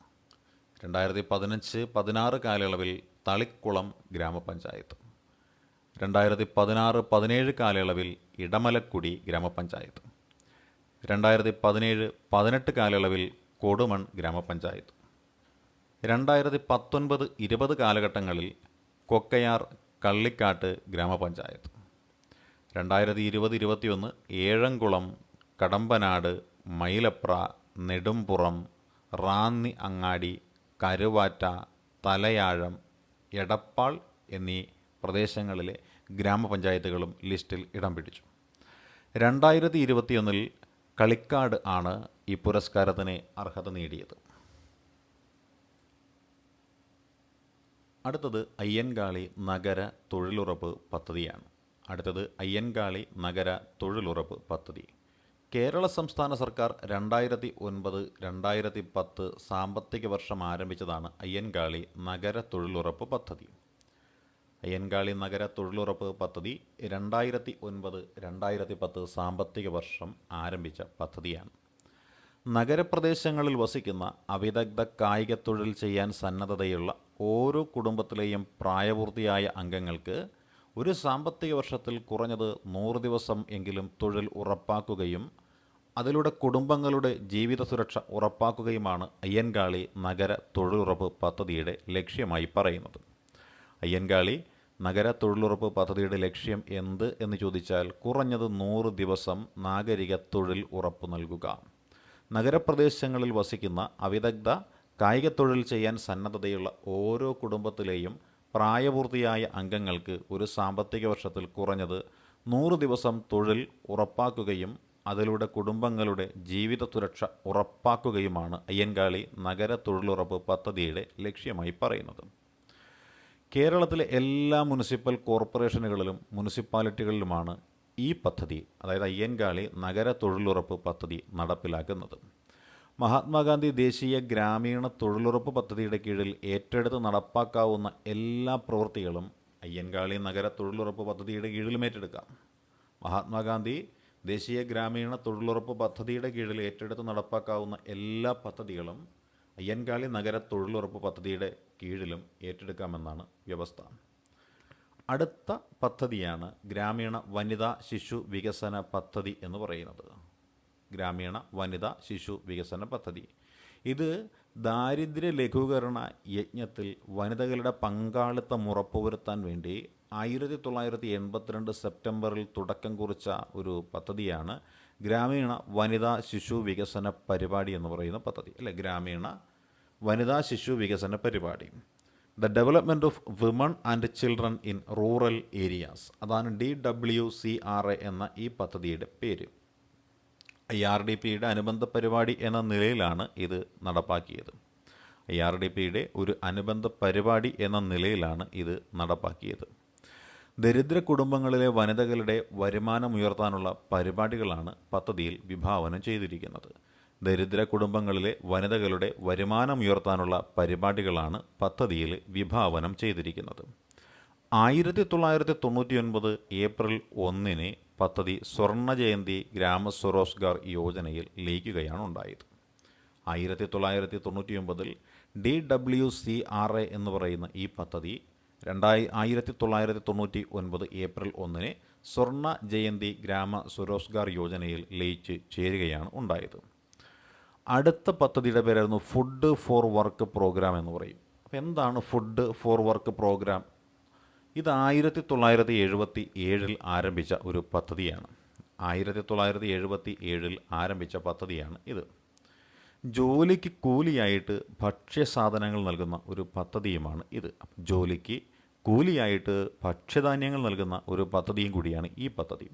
2015-16 കാലയളവിൽ തളിക്കുളം ഗ്രാമപഞ്ചായത്ത്, 2016-17 കാലയളവിൽ ഇടമലക്കുടി ഗ്രാമപഞ്ചായത്ത്, 2017-18 കാലയളവിൽ കൊടുമൺ ഗ്രാമപഞ്ചായത്ത്. 2019-20 കാലഘട്ടങ്ങളിൽ കൊക്കയാർ കള്ളിക്കാട്ട് ഗ്രാമപഞ്ചായത്ത്. 2020-21 ഏഴംകുളം, കടമ്പനാട്, മൈലപ്ര, നെടുംപുറം, റാന്നി അങ്ങാടി, കരുവാറ്റ, തലയാഴം, എടപ്പാൾ എന്നീ പ്രദേശങ്ങളിലെ ഗ്രാമപഞ്ചായത്തുകളും ലിസ്റ്റിൽ ഇടം പിടിച്ചു. 2021 കളിക്കാട് ആണ് ഈ പുരസ്കാരത്തിന് അർഹത നേടിയത്. അടുത്തത് അയ്യൻകാളി നഗര തൊഴിലുറപ്പ് പദ്ധതിയാണ്. കേരള സംസ്ഥാന സർക്കാർ 2009-2010 സാമ്പത്തിക വർഷം ആരംഭിച്ചതാണ് അയ്യൻകാളി നഗര തൊഴിലുറപ്പ് പദ്ധതി. അയ്യൻകാളി നഗര തൊഴിലുറപ്പ് പദ്ധതി 2009-2010 സാമ്പത്തിക വർഷം ആരംഭിച്ച പദ്ധതിയാണ്. നഗരപ്രദേശങ്ങളിൽ വസിക്കുന്ന അവിദഗ്ധ കായിക തൊഴിൽ ചെയ്യാൻ സന്നദ്ധതയുള്ള ഓരോ കുടുംബത്തിലെയും പ്രായപൂർത്തിയായ അംഗങ്ങൾക്ക് ഒരു സാമ്പത്തിക വർഷത്തിൽ കുറഞ്ഞത് 100 ദിവസം എങ്കിലും തൊഴിൽ ഉറപ്പാക്കുകയും അതിലൂടെ കുടുംബങ്ങളുടെ ജീവിത സുരക്ഷ ഉറപ്പാക്കുകയുമാണ് അയ്യൻകാളി നഗര തൊഴിലുറപ്പ് പദ്ധതിയുടെ ലക്ഷ്യമായി പറയുന്നത്. അയ്യൻകാളി നഗര തൊഴിലുറപ്പ് പദ്ധതിയുടെ ലക്ഷ്യം എന്ത് എന്ന് ചോദിച്ചാൽ കുറഞ്ഞത് 100 ദിവസം നാഗരിക തൊഴിൽ ഉറപ്പു നൽകുക. നഗരപ്രദേശങ്ങളിൽ വസിക്കുന്ന അവിദഗ്ധ കായിക തൊഴിൽ ചെയ്യാൻ സന്നദ്ധതയുള്ള ഓരോ കുടുംബത്തിലെയും പ്രായപൂർത്തിയായ അംഗങ്ങൾക്ക് ഒരു സാമ്പത്തിക വർഷത്തിൽ കുറഞ്ഞത് 100 ദിവസം തൊഴിൽ ഉറപ്പാക്കുകയും അതിലൂടെ കുടുംബങ്ങളുടെ ജീവിത സുരക്ഷ ഉറപ്പാക്കുകയുമാണ് അയ്യൻകാളി നഗര തൊഴിലുറപ്പ് പദ്ധതിയുടെ ലക്ഷ്യമായി പറയുന്നത്. കേരളത്തിലെ എല്ലാ മുനിസിപ്പൽ കോർപ്പറേഷനുകളിലും മുനിസിപ്പാലിറ്റികളിലുമാണ് ഈ പദ്ധതി, അതായത് അയ്യൻകാളി നഗര തൊഴിലുറപ്പ് പദ്ധതി നടപ്പിലാക്കുന്നത്. മഹാത്മാഗാന്ധി ദേശീയ ഗ്രാമീണ തൊഴിലുറപ്പ് പദ്ധതിയുടെ കീഴിൽ ഏറ്റെടുത്ത് നടപ്പാക്കാവുന്ന എല്ലാ പ്രവൃത്തികളും അയ്യൻകാളി നഗര തൊഴിലുറപ്പ് പദ്ധതിയുടെ കീഴിലും ഏറ്റെടുക്കാം. മഹാത്മാഗാന്ധി ദേശീയ ഗ്രാമീണ തൊഴിലുറപ്പ് പദ്ധതിയുടെ കീഴിൽ ഏറ്റെടുത്ത് നടപ്പാക്കാവുന്ന എല്ലാ പദ്ധതികളും അയ്യൻകാളി നഗര തൊഴിലുറപ്പ് പദ്ധതിയുടെ കീഴിലും ഏറ്റെടുക്കാമെന്നാണ് വ്യവസ്ഥ. അടുത്ത പദ്ധതിയാണ് ഗ്രാമീണ വനിതാ ശിശു വികസന പദ്ധതി എന്ന് പറയുന്നത്. ഗ്രാമീണ വനിതാ ശിശു വികസന പദ്ധതി ഇത് ദാരിദ്ര്യ ലഘൂകരണ യജ്ഞത്തിൽ വനിതകളുടെ പങ്കാളിത്തം ഉറപ്പുവരുത്താൻ വേണ്ടി 1982 സെപ്റ്റംബറിൽ തുടക്കം കുറിച്ച ഒരു പദ്ധതിയാണ് ഗ്രാമീണ വനിതാ ശിശു വികസന പരിപാടി എന്ന് പറയുന്ന പദ്ധതി, അല്ലെ? ഗ്രാമീണ വനിതാ ശിശു വികസന പരിപാടി, the development of women and children in rural areas, അതാണ് DWCRA എന്ന ഈ പദ്ധതിയുടെ പേര്. IRDPയുടെ അനുബന്ധ പരിപാടി എന്ന നിലയിലാണ് ഇത് നടപ്പാക്കിയത്. IRDPയുടെ ഒരു അനുബന്ധ പരിപാടി എന്ന നിലയിലാണ് ഇത് നടപ്പാക്കിയത്. ദരിദ്ര കുടുംബങ്ങളിലെ വനിതകളുടെ വരുമാനമുയർത്താനുള്ള പരിപാടികളാണ് പദ്ധതിയിൽ വിഭാവനം ചെയ്തിരിക്കുന്നത്. ദരിദ്ര കുടുംബങ്ങളിലെ വനിതകളുടെ വരുമാനമുയർത്താനുള്ള പരിപാടികളാണ് പദ്ധതിയിൽ വിഭാവനം ചെയ്തിരിക്കുന്നത്. 1999 ഏപ്രിൽ 1 പദ്ധതി സ്വർണ്ണ ജയന്തി ഗ്രാമ സ്വരോസ്ഗാർ യോജനയിൽ ലയിക്കുകയാണ് ഉണ്ടായത്. 1999 DWCRA എന്ന് പറയുന്ന ഈ പദ്ധതി 1999 ഏപ്രിൽ 1 സ്വർണ്ണ ജയന്തി ഗ്രാമ സ്വരോസ്ഗാർ യോജനയിൽ ലയിച്ച് ചേരുകയാണ് ഉണ്ടായത്. അടുത്ത പദ്ധതിയുടെ പേരായിരുന്നു ഫുഡ് ഫോർ വർക്ക് പ്രോഗ്രാം എന്ന് പറയും. അപ്പോൾ എന്താണ് ഫുഡ് ഫോർ വർക്ക് പ്രോഗ്രാം? ഇത് 1977 ആരംഭിച്ച ഒരു പദ്ധതിയാണ്. 1977 ആരംഭിച്ച പദ്ധതിയാണ് ഇത്. ജോലിക്ക് കൂലിയായിട്ട് ഭക്ഷ്യസാധനങ്ങൾ നൽകുന്ന ഒരു പദ്ധതിയുമാണ് ഇത്. ജോലിക്ക് കൂലിയായിട്ട് ഭക്ഷ്യധാന്യങ്ങൾ നൽകുന്ന ഒരു പദ്ധതിയും കൂടിയാണ് ഈ പദ്ധതി.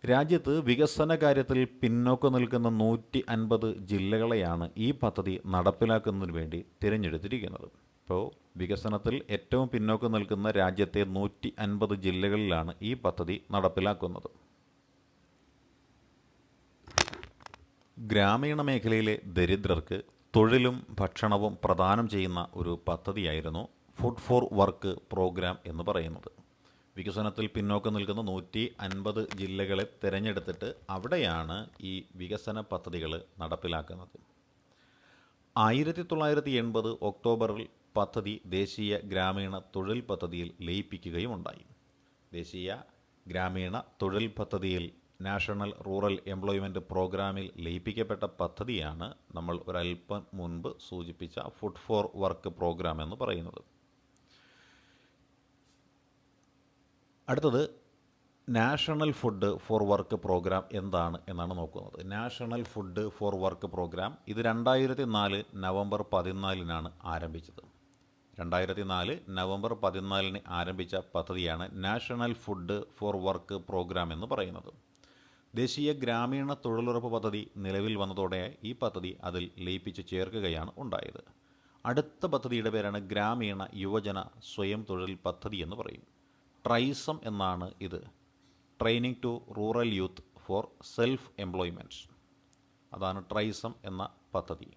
രാജ്യത്ത് വികസന കാര്യത്തിൽ പിന്നോക്കം നിൽക്കുന്ന 150 ജില്ലകളെയാണ് ഈ പദ്ധതി നടപ്പിലാക്കുന്നതിന് വേണ്ടി തിരഞ്ഞെടുത്തിരിക്കുന്നത്. ഇപ്പോൾ വികസനത്തിൽ ഏറ്റവും പിന്നോക്കം നിൽക്കുന്ന രാജ്യത്തെ 150 ജില്ലകളിലാണ് ഈ പദ്ധതി നടപ്പിലാക്കുന്നത്. ഗ്രാമീണ മേഖലയിലെ ദരിദ്രർക്ക് തൊഴിലും ഭക്ഷണവും പ്രദാനം ചെയ്യുന്ന ഒരു പദ്ധതിയായിരുന്നു ഫുഡ് ഫോർ വർക്ക് പ്രോഗ്രാം എന്ന് പറയുന്നത്. വികസനത്തിൽ പിന്നോക്കം നിൽക്കുന്ന 150 ജില്ലകളെ തിരഞ്ഞെടുത്തിട്ട് അവിടെയാണ് ഈ വികസന പദ്ധതികൾ നടപ്പിലാക്കുന്നത്. 1980 ഒക്ടോബറിൽ പദ്ധതി ദേശീയ ഗ്രാമീണ തൊഴിൽ പദ്ധതിയിൽ ലയിപ്പിക്കുകയും ഉണ്ടായി. ദേശീയ ഗ്രാമീണ തൊഴിൽ പദ്ധതിയിൽ നാഷണൽ റൂറൽ എംപ്ലോയ്മെൻറ്റ് പ്രോഗ്രാമിൽ ലയിപ്പിക്കപ്പെട്ട പദ്ധതിയാണ് നമ്മൾ ഒരല്പം മുൻപ് സൂചിപ്പിച്ച ഫുഡ് ഫോർ വർക്ക് പ്രോഗ്രാം എന്ന് പറയുന്നത്. അടുത്തത് national food for work programme എന്താണ് എന്നാണ് നോക്കുന്നത്. National food for work programme ഇത് 2004 നവംബർ 14 ആരംഭിച്ചത്. 2004 നവംബർ 14 ആരംഭിച്ച പദ്ധതിയാണ് national food for work programme എന്ന് പറയുന്നത്. ദേശീയ ഗ്രാമീണ തൊഴിലുറപ്പ് പദ്ധതി നിലവിൽ വന്നതോടെ ഈ പദ്ധതി അതിൽ ലയിപ്പിച്ച് ചേർക്കുകയാണ് ഉണ്ടായത്. അടുത്ത പദ്ധതിയുടെ പേരാണ് ഗ്രാമീണ യുവജന സ്വയം തൊഴിൽ പദ്ധതി എന്ന് പറയും. ട്രൈസം എന്നാണ് ഇത്. Training to rural youth for self employment. അതാണ് ട്രൈസം എന്ന പദ്ധതി.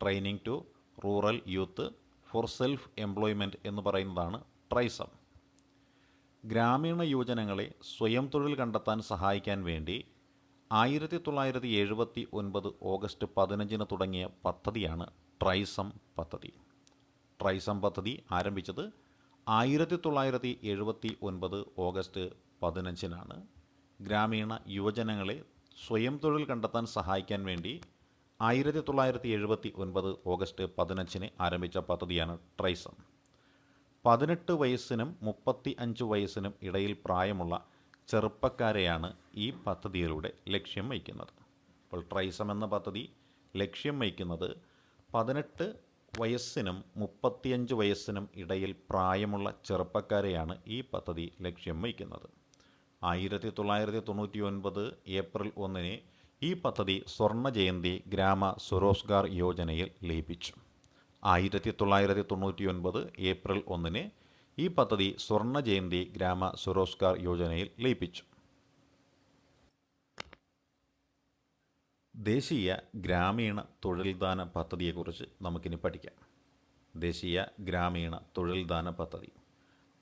Training to rural youth for self employment എന്ന് പറയുന്നതാണ് ട്രൈസം. ഗ്രാമീണ യുവജനങ്ങളെ സ്വയം തൊഴിൽ കണ്ടെത്താൻ സഹായിക്കാൻ വേണ്ടി 1979 ഓഗസ്റ്റ് 15 തുടങ്ങിയ പദ്ധതിയാണ് ട്രൈസം പദ്ധതി. ട്രൈസം പദ്ധതി ആരംഭിച്ചത് 1979 ഓഗസ്റ്റ് 15 ഗ്രാമീണ യുവജനങ്ങളെ സ്വയം തൊഴിൽ കണ്ടെത്താൻ സഹായിക്കാൻ വേണ്ടി 1979 ഓഗസ്റ്റ് 15 ആരംഭിച്ച പദ്ധതിയാണ് ട്രൈസം. 18 വയസ്സിനും 35 വയസ്സിനും ഇടയിൽ പ്രായമുള്ള ചെറുപ്പക്കാരെയാണ് ഈ പദ്ധതിയിലൂടെ ലക്ഷ്യം വയ്ക്കുന്നത്. അപ്പോൾ ട്രൈസം എന്ന പദ്ധതി ലക്ഷ്യം വയ്ക്കുന്നത് 18 വയസ്സിനും 35 വയസ്സിനും ഇടയിൽ പ്രായമുള്ള ചെറുപ്പക്കാരെയാണ് ഈ പദ്ധതി ലക്ഷ്യം വയ്ക്കുന്നത്. 1999 ഏപ്രിൽ 1 ഈ പദ്ധതി സ്വർണ്ണ ജയന്തി ഗ്രാമ സ്വരോസ്ഗാർ യോജനയിൽ ലയിപ്പിച്ചു. 1999 ഏപ്രിൽ 1 ഈ പദ്ധതി സ്വർണ്ണ ജയന്തി ഗ്രാമ സ്വരോസ്ഗാർ യോജനയിൽ ലയിപ്പിച്ചു. ദേശീയ ഗ്രാമീണ തൊഴിൽദാന പദ്ധതിയെക്കുറിച്ച് നമുക്കിനി പഠിക്കാം. ദേശീയ ഗ്രാമീണ തൊഴിൽദാന പദ്ധതി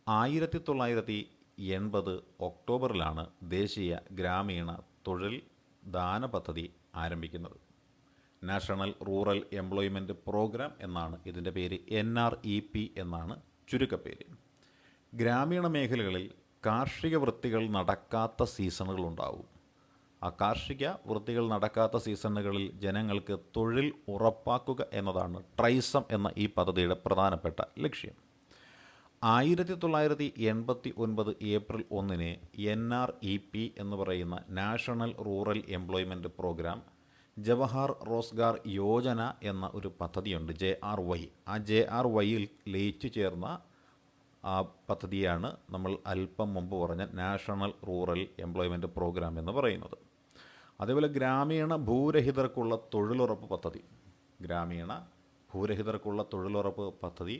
1980 ഒക്ടോബറിലാണ് ദേശീയ ഗ്രാമീണ തൊഴിൽ ദാന പദ്ധതി ആരംഭിക്കുന്നത്. നാഷണൽ റൂറൽ എംപ്ലോയ്മെൻറ്റ് പ്രോഗ്രാം എന്നാണ് ഇതിൻ്റെ പേര്. NREP എന്നാണ് ചുരുക്കപ്പേര്. ഗ്രാമീണ മേഖലകളിൽ കാർഷിക വൃത്തികൾ നടക്കാത്ത സീസണുകളുണ്ടാവും. ആ കാർഷിക വൃത്തികൾ നടക്കാത്ത സീസണുകളിൽ ജനങ്ങൾക്ക് തൊഴിൽ ഉറപ്പാക്കുക എന്നതാണ് ട്രൈസം എന്ന ഈ പദ്ധതിയുടെ പ്രധാനപ്പെട്ട ലക്ഷ്യം. 1989 ഏപ്രിൽ 1 NREP എന്ന് പറയുന്ന national rural employment programme Jawahar Rozgar Yojana എന്ന ഒരു പദ്ധതിയുണ്ട്, JRY. ആ JRYയിൽ ലയിച്ചു ചേർന്ന ആ പദ്ധതിയാണ് നമ്മൾ അല്പം മുമ്പ് പറഞ്ഞ നാഷണൽ റൂറൽ എംപ്ലോയ്മെൻറ്റ് പ്രോഗ്രാം എന്ന് പറയുന്നത്. അതേപോലെ ഗ്രാമീണ ഭൂരഹിതർക്കുള്ള തൊഴിലുറപ്പ് പദ്ധതി. ഗ്രാമീണ ഭൂരഹിതർക്കുള്ള തൊഴിലുറപ്പ് പദ്ധതി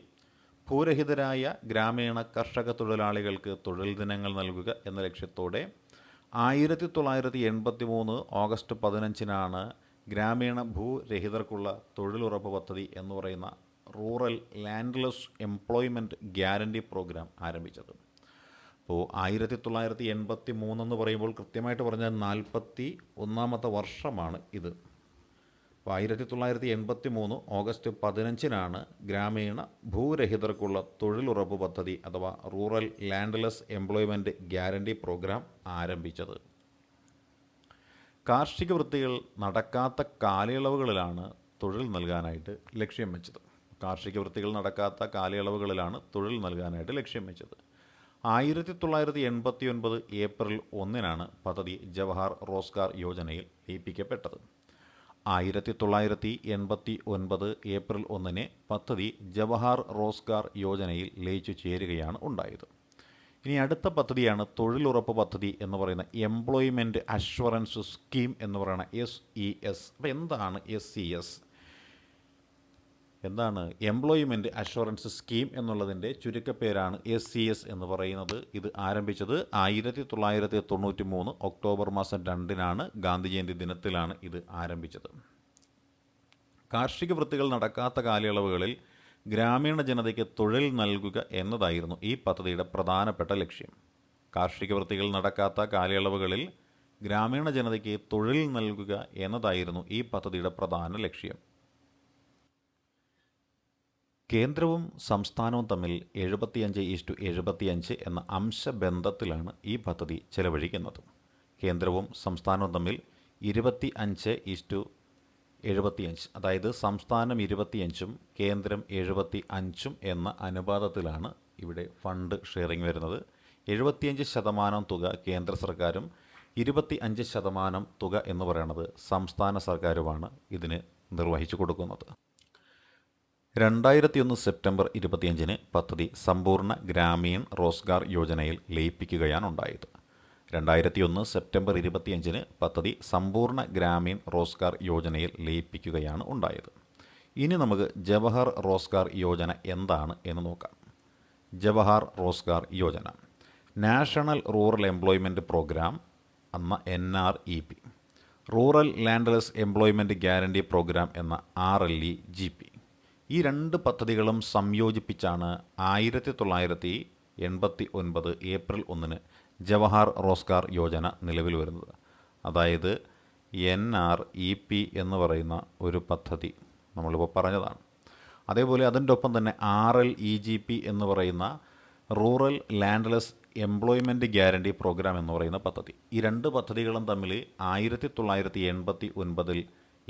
ഭൂരഹിതരായ ഗ്രാമീണ കർഷക തൊഴിലാളികൾക്ക് തൊഴിൽ ദിനങ്ങൾ നൽകുക എന്ന ലക്ഷ്യത്തോടെ 1983 ഓഗസ്റ്റ് 15 ഗ്രാമീണ ഭൂരഹിതർക്കുള്ള തൊഴിലുറപ്പ് പദ്ധതി എന്ന് പറയുന്ന rural landless employment guarantee programme ആരംഭിച്ചത്. അപ്പോൾ 1983 എന്ന് പറയുമ്പോൾ കൃത്യമായിട്ട് പറഞ്ഞാൽ 41ാമത്തെ വർഷമാണ് ഇത്. അപ്പോൾ 1983 ഓഗസ്റ്റ് 15 ഗ്രാമീണ ഭൂരഹിതർക്കുള്ള തൊഴിലുറപ്പ് പദ്ധതി അഥവാ rural landless employment guarantee programme ആരംഭിച്ചത്. കാർഷിക വൃത്തികൾ നടക്കാത്ത കാലയളവുകളിലാണ് തൊഴിൽ നൽകാനായിട്ട് ലക്ഷ്യം വെച്ചത്. കാർഷിക വൃത്തികൾ നടക്കാത്ത കാലയളവുകളിലാണ് തൊഴിൽ നൽകാനായിട്ട് ലക്ഷ്യം വെച്ചത്. 1989 ഏപ്രിൽ 1 പദ്ധതി ജവഹർ റോസ്ഗാർ യോജനയിൽ ലയിപ്പിക്കപ്പെട്ടത്. 1989 ഏപ്രിൽ 1 പദ്ധതി ജവഹർ റോസ്ഗാർ യോജനയിൽ ലയിച്ചു ചേരുകയാണ് ഉണ്ടായത്. ഇനി അടുത്ത പദ്ധതിയാണ് തൊഴിലുറപ്പ് പദ്ധതി എന്ന് പറയുന്ന എംപ്ലോയ്മെൻറ്റ് അഷ്വറൻസ് സ്കീം എന്ന് പറയുന്ന SES. അപ്പോൾ എന്താണ് SES? എന്താണ് എംപ്ലോയ്മെൻറ്റ് അഷ്വറൻസ് സ്കീം എന്നുള്ളതിൻ്റെ ചുരുക്കപ്പേരാണ് SES എന്ന് പറയുന്നത്. ഇത് ആരംഭിച്ചത് 1993 ഒക്ടോബർ 2 ഗാന്ധി ജയന്തി ദിനത്തിലാണ് ഇത് ആരംഭിച്ചത്. കാർഷിക വൃത്തികൾ നടക്കാത്ത കാലയളവുകളിൽ ഗ്രാമീണ ജനതയ്ക്ക് തൊഴിൽ നൽകുക എന്നതായിരുന്നു ഈ പദ്ധതിയുടെ പ്രധാനപ്പെട്ട ലക്ഷ്യം. കാർഷിക വൃത്തികൾ നടക്കാത്ത കാലയളവുകളിൽ ഗ്രാമീണ ജനതയ്ക്ക് തൊഴിൽ നൽകുക എന്നതായിരുന്നു ഈ പദ്ധതിയുടെ പ്രധാന ലക്ഷ്യം. കേന്ദ്രവും സംസ്ഥാനവും തമ്മിൽ 75:75 എന്ന അംശബന്ധത്തിലാണ് ഈ പദ്ധതി ചെലവഴിക്കുന്നത്. കേന്ദ്രവും സംസ്ഥാനവും തമ്മിൽ 25:75, അതായത് സംസ്ഥാനം 25ഉം കേന്ദ്രം 75ഉം എന്ന അനുപാതത്തിലാണ് ഇവിടെ ഫണ്ട് ഷെയറിംഗ് വരുന്നത്. 75% തുക കേന്ദ്ര സർക്കാരും 25% തുക എന്ന് പറയുന്നത് സംസ്ഥാന സർക്കാരുമാണ് ഇതിന് നിർവഹിച്ചു കൊടുക്കുന്നത്. 2001 സെപ്റ്റംബർ 25-ന് പദ്ധതി സമ്പൂർണ്ണ ഗ്രാമീൺ റോസ്ഗാർ യോജനയിൽ ലയിപ്പിക്കുകയാണ് ഉണ്ടായത്. 2001 സെപ്റ്റംബർ 25-ന് പദ്ധതി സമ്പൂർണ്ണ ഗ്രാമീൺ റോസ്ഗാർ യോജനയിൽ ലയിപ്പിക്കുകയാണ് ഉണ്ടായത്. ഇനി നമുക്ക് ജവഹർ റോസ്ഗാർ യോജന എന്താണ് എന്ന് നോക്കാം. Jawahar Rozgar Yojana national rural employment programme എന്ന NREP, rural landless employment guarantee programme എന്ന RLEGP. ഈ രണ്ട് പദ്ധതികളും സംയോജിപ്പിച്ചാണ് 1989 ഏപ്രിൽ 1-ന് ജവഹർ റോസ്ഗാർ യോജന നിലവിൽ വരുന്നത്. അതായത് NREP എന്ന് പറയുന്ന ഒരു പദ്ധതി നമ്മളിപ്പോൾ പറഞ്ഞതാണ്. അതേപോലെ അതിൻ്റെ ഒപ്പം തന്നെ RLEGP എന്ന് പറയുന്ന rural landless employment guarantee programme എന്ന് പറയുന്ന പദ്ധതി. ഈ രണ്ട് പദ്ധതികളും തമ്മിൽ 1989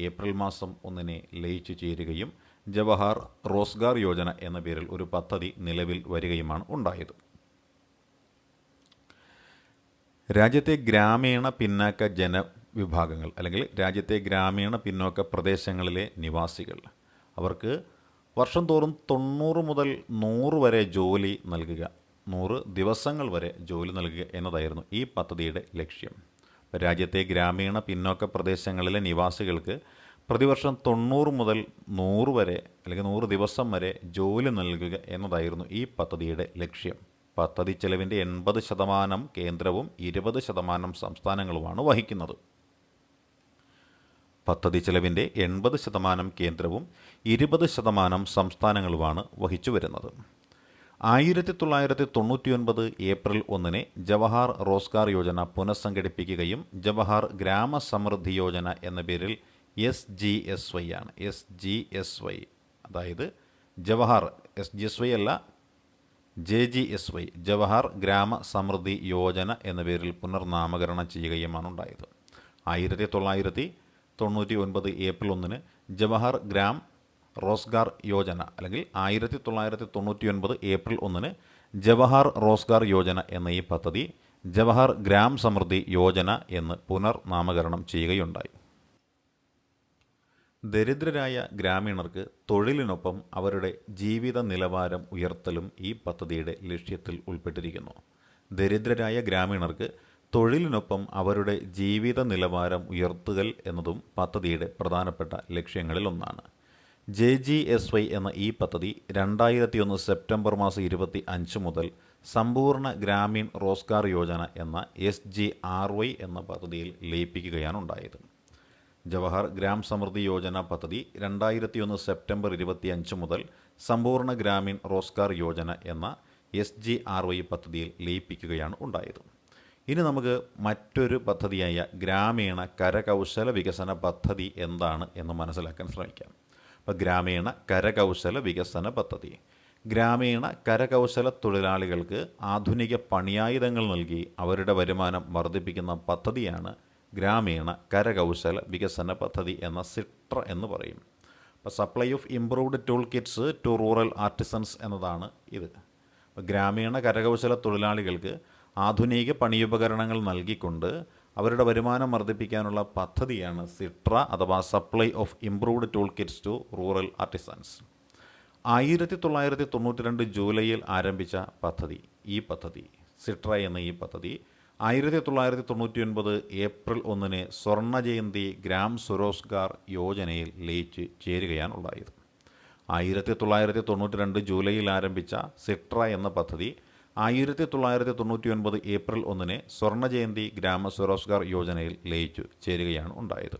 ഏപ്രിൽ മാസം 1-ന് ലയിച്ചു ചേരുകയും ജവഹർ റോസ്ഗാർ യോജന എന്ന പേരിൽ ഒരു പദ്ധതി നിലവിൽ വരികയുമാണ് ഉണ്ടായത്. രാജ്യത്തെ ഗ്രാമീണ പിന്നാക്ക ജനവിഭാഗങ്ങൾ അല്ലെങ്കിൽ രാജ്യത്തെ ഗ്രാമീണ പിന്നോക്ക പ്രദേശങ്ങളിലെ നിവാസികൾ, അവർക്ക് വർഷം തോറും 90 മുതൽ 100 വരെ ജോലി നൽകുക, 100 ദിവസങ്ങൾ വരെ ജോലി നൽകുക എന്നതായിരുന്നു ഈ പദ്ധതിയുടെ ലക്ഷ്യം. രാജ്യത്തെ ഗ്രാമീണ പിന്നോക്ക പ്രദേശങ്ങളിലെ നിവാസികൾക്ക് പ്രതിവർഷം 90 മുതൽ 100 വരെ അല്ലെങ്കിൽ 100 ദിവസം വരെ ജോലി നൽകുക എന്നതായിരുന്നു ഈ പദ്ധതിയുടെ ലക്ഷ്യം. പദ്ധതി ചെലവിൻ്റെ 80% കേന്ദ്രവും 20% സംസ്ഥാനങ്ങളുമാണ് വഹിക്കുന്നത്. പദ്ധതി ചെലവിൻ്റെ 80% കേന്ദ്രവും 20% സംസ്ഥാനങ്ങളുമാണ് വഹിച്ചു വരുന്നത്. 1999 ഏപ്രിൽ 1-ന് ജവഹർ റോസ്ഗാർ യോജന പുനഃസംഘടിപ്പിക്കുകയും ജവഹർ ഗ്രാമ സമൃദ്ധി യോജന എന്ന പേരിൽ SGSY ആണ്. SGSY, അതായത് ജവഹർ SGSY അല്ല, JGSY, ജവഹർ ഗ്രാമ സമൃദ്ധി യോജന എന്ന പേരിൽ പുനർനാമകരണം ചെയ്യുകയുമാണ് ഉണ്ടായത്. 1999 ഏപ്രിൽ 1-ന് ജവഹർ ഗ്രാം റോസ്ഗാർ യോജന അല്ലെങ്കിൽ 1999 ഏപ്രിൽ 1-ന് ജവഹർ റോസ്ഗാർ യോജന എന്ന ഈ പദ്ധതി ജവഹർ ഗ്രാം സമൃദ്ധി യോജന എന്ന് പുനർനാമകരണം ചെയ്യുകയുണ്ടായി. ദരിദ്രരായ ഗ്രാമീണർക്ക് തൊഴിലിനൊപ്പം അവരുടെ ജീവിത നിലവാരം ഉയർത്തലും ഈ പദ്ധതിയുടെ ലക്ഷ്യത്തിൽ ഉൾപ്പെട്ടിരിക്കുന്നു. ദരിദ്രരായ ഗ്രാമീണർക്ക് തൊഴിലിനൊപ്പം അവരുടെ ജീവിത നിലവാരം ഉയർത്തുക എന്നതും പദ്ധതിയുടെ പ്രധാനപ്പെട്ട ലക്ഷ്യങ്ങളിലൊന്നാണ്. JGSY എന്ന ഈ പദ്ധതി 2001 സെപ്റ്റംബർ 25 മുതൽ സമ്പൂർണ്ണ ഗ്രാമീൺ റോസ്ഗാർ യോജന എന്ന SGRY എന്ന പദ്ധതിയിൽ ലയിപ്പിക്കുകയാണ് ഉണ്ടായത്. ജവഹർ ഗ്രാം സമൃദ്ധി യോജന പദ്ധതി 2001 സെപ്റ്റംബർ 25 മുതൽ സമ്പൂർണ്ണ ഗ്രാമീൺ റോസ്ഗാർ യോജന എന്ന SGRY പദ്ധതിയിൽ ലയിപ്പിക്കുകയാണ് ഉണ്ടായത്. ഇനി നമുക്ക് മറ്റൊരു പദ്ധതിയായ ഗ്രാമീണ കരകൗശല വികസന പദ്ധതി എന്താണ് എന്ന് മനസ്സിലാക്കാൻ ശ്രമിക്കാം. അപ്പോൾ ഗ്രാമീണ കരകൗശല വികസന പദ്ധതി ഗ്രാമീണ കരകൗശല തൊഴിലാളികൾക്ക് ആധുനിക പണിയായുധങ്ങൾ നൽകി അവരുടെ വരുമാനം വർദ്ധിപ്പിക്കുന്ന പദ്ധതിയാണ് ഗ്രാമീണ കരകൗശല വികസന പദ്ധതി എന്ന SITRA എന്ന് പറയും. അപ്പോൾ supply of improved tool kits to rural artisans എന്നതാണ് ഇത്. ഗ്രാമീണ കരകൗശല തൊഴിലാളികൾക്ക് ആധുനിക പണിയുപകരണങ്ങൾ നൽകിക്കൊണ്ട് അവരുടെ വരുമാനം വർദ്ധിപ്പിക്കാനുള്ള പദ്ധതിയാണ് SITRA അഥവാ supply of improved tool kits to rural artisans. 1992 ജൂലൈയിൽ ആരംഭിച്ച പദ്ധതി SITRA എന്ന ഈ പദ്ധതി 1999 ഏപ്രിൽ 1-ന് സ്വർണ്ണ ജയന്തി ഗ്രാം സ്വരോസ്ഗാർ യോജനയിൽ ലയിച്ച് ചേരുകയാണ് ഉണ്ടായത്. 1992 ജൂലൈയിൽ ആരംഭിച്ച SITRA എന്ന പദ്ധതി 1999 ഏപ്രിൽ 1-ന് സ്വർണ്ണ ജയന്തി ഗ്രാമ സ്വരോസ്ഗാർ യോജനയിൽ ലയിച്ചു ചേരുകയാണ് ഉണ്ടായത്.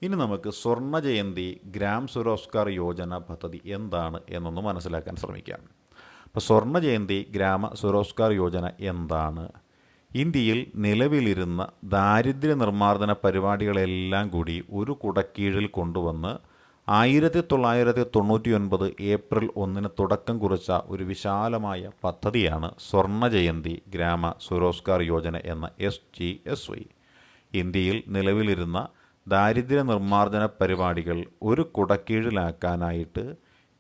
ഇനി നമുക്ക് സ്വർണ്ണ ജയന്തി ഗ്രാം സ്വരോസ്ഗാർ യോജന പദ്ധതി എന്താണ് എന്നൊന്ന് മനസ്സിലാക്കാൻ ശ്രമിക്കാം. അപ്പോൾ സ്വർണ്ണ ജയന്തി ഗ്രാമ സ്വരോസ്ഗാർ യോജന എന്താണ്? ഇന്ത്യയിൽ നിലവിലിരുന്ന ദാരിദ്ര്യ നിർമ്മാർജ്ജന പരിപാടികളെല്ലാം കൂടി ഒരു കുടക്കീഴിൽ കൊണ്ടുവന്ന് 1999 ഏപ്രിൽ 1 തുടക്കം കുറിച്ച ഒരു വിശാലമായ പദ്ധതിയാണ് സ്വർണ്ണ ജയന്തി ഗ്രാമ സ്വരോസ്ഗാർ യോജന എന്ന SGSY. ഇന്ത്യയിൽ നിലവിലിരുന്ന ദാരിദ്ര്യ നിർമ്മാർജ്ജന പരിപാടികൾ ഒരു കുടക്കീഴിലാക്കാനായിട്ട്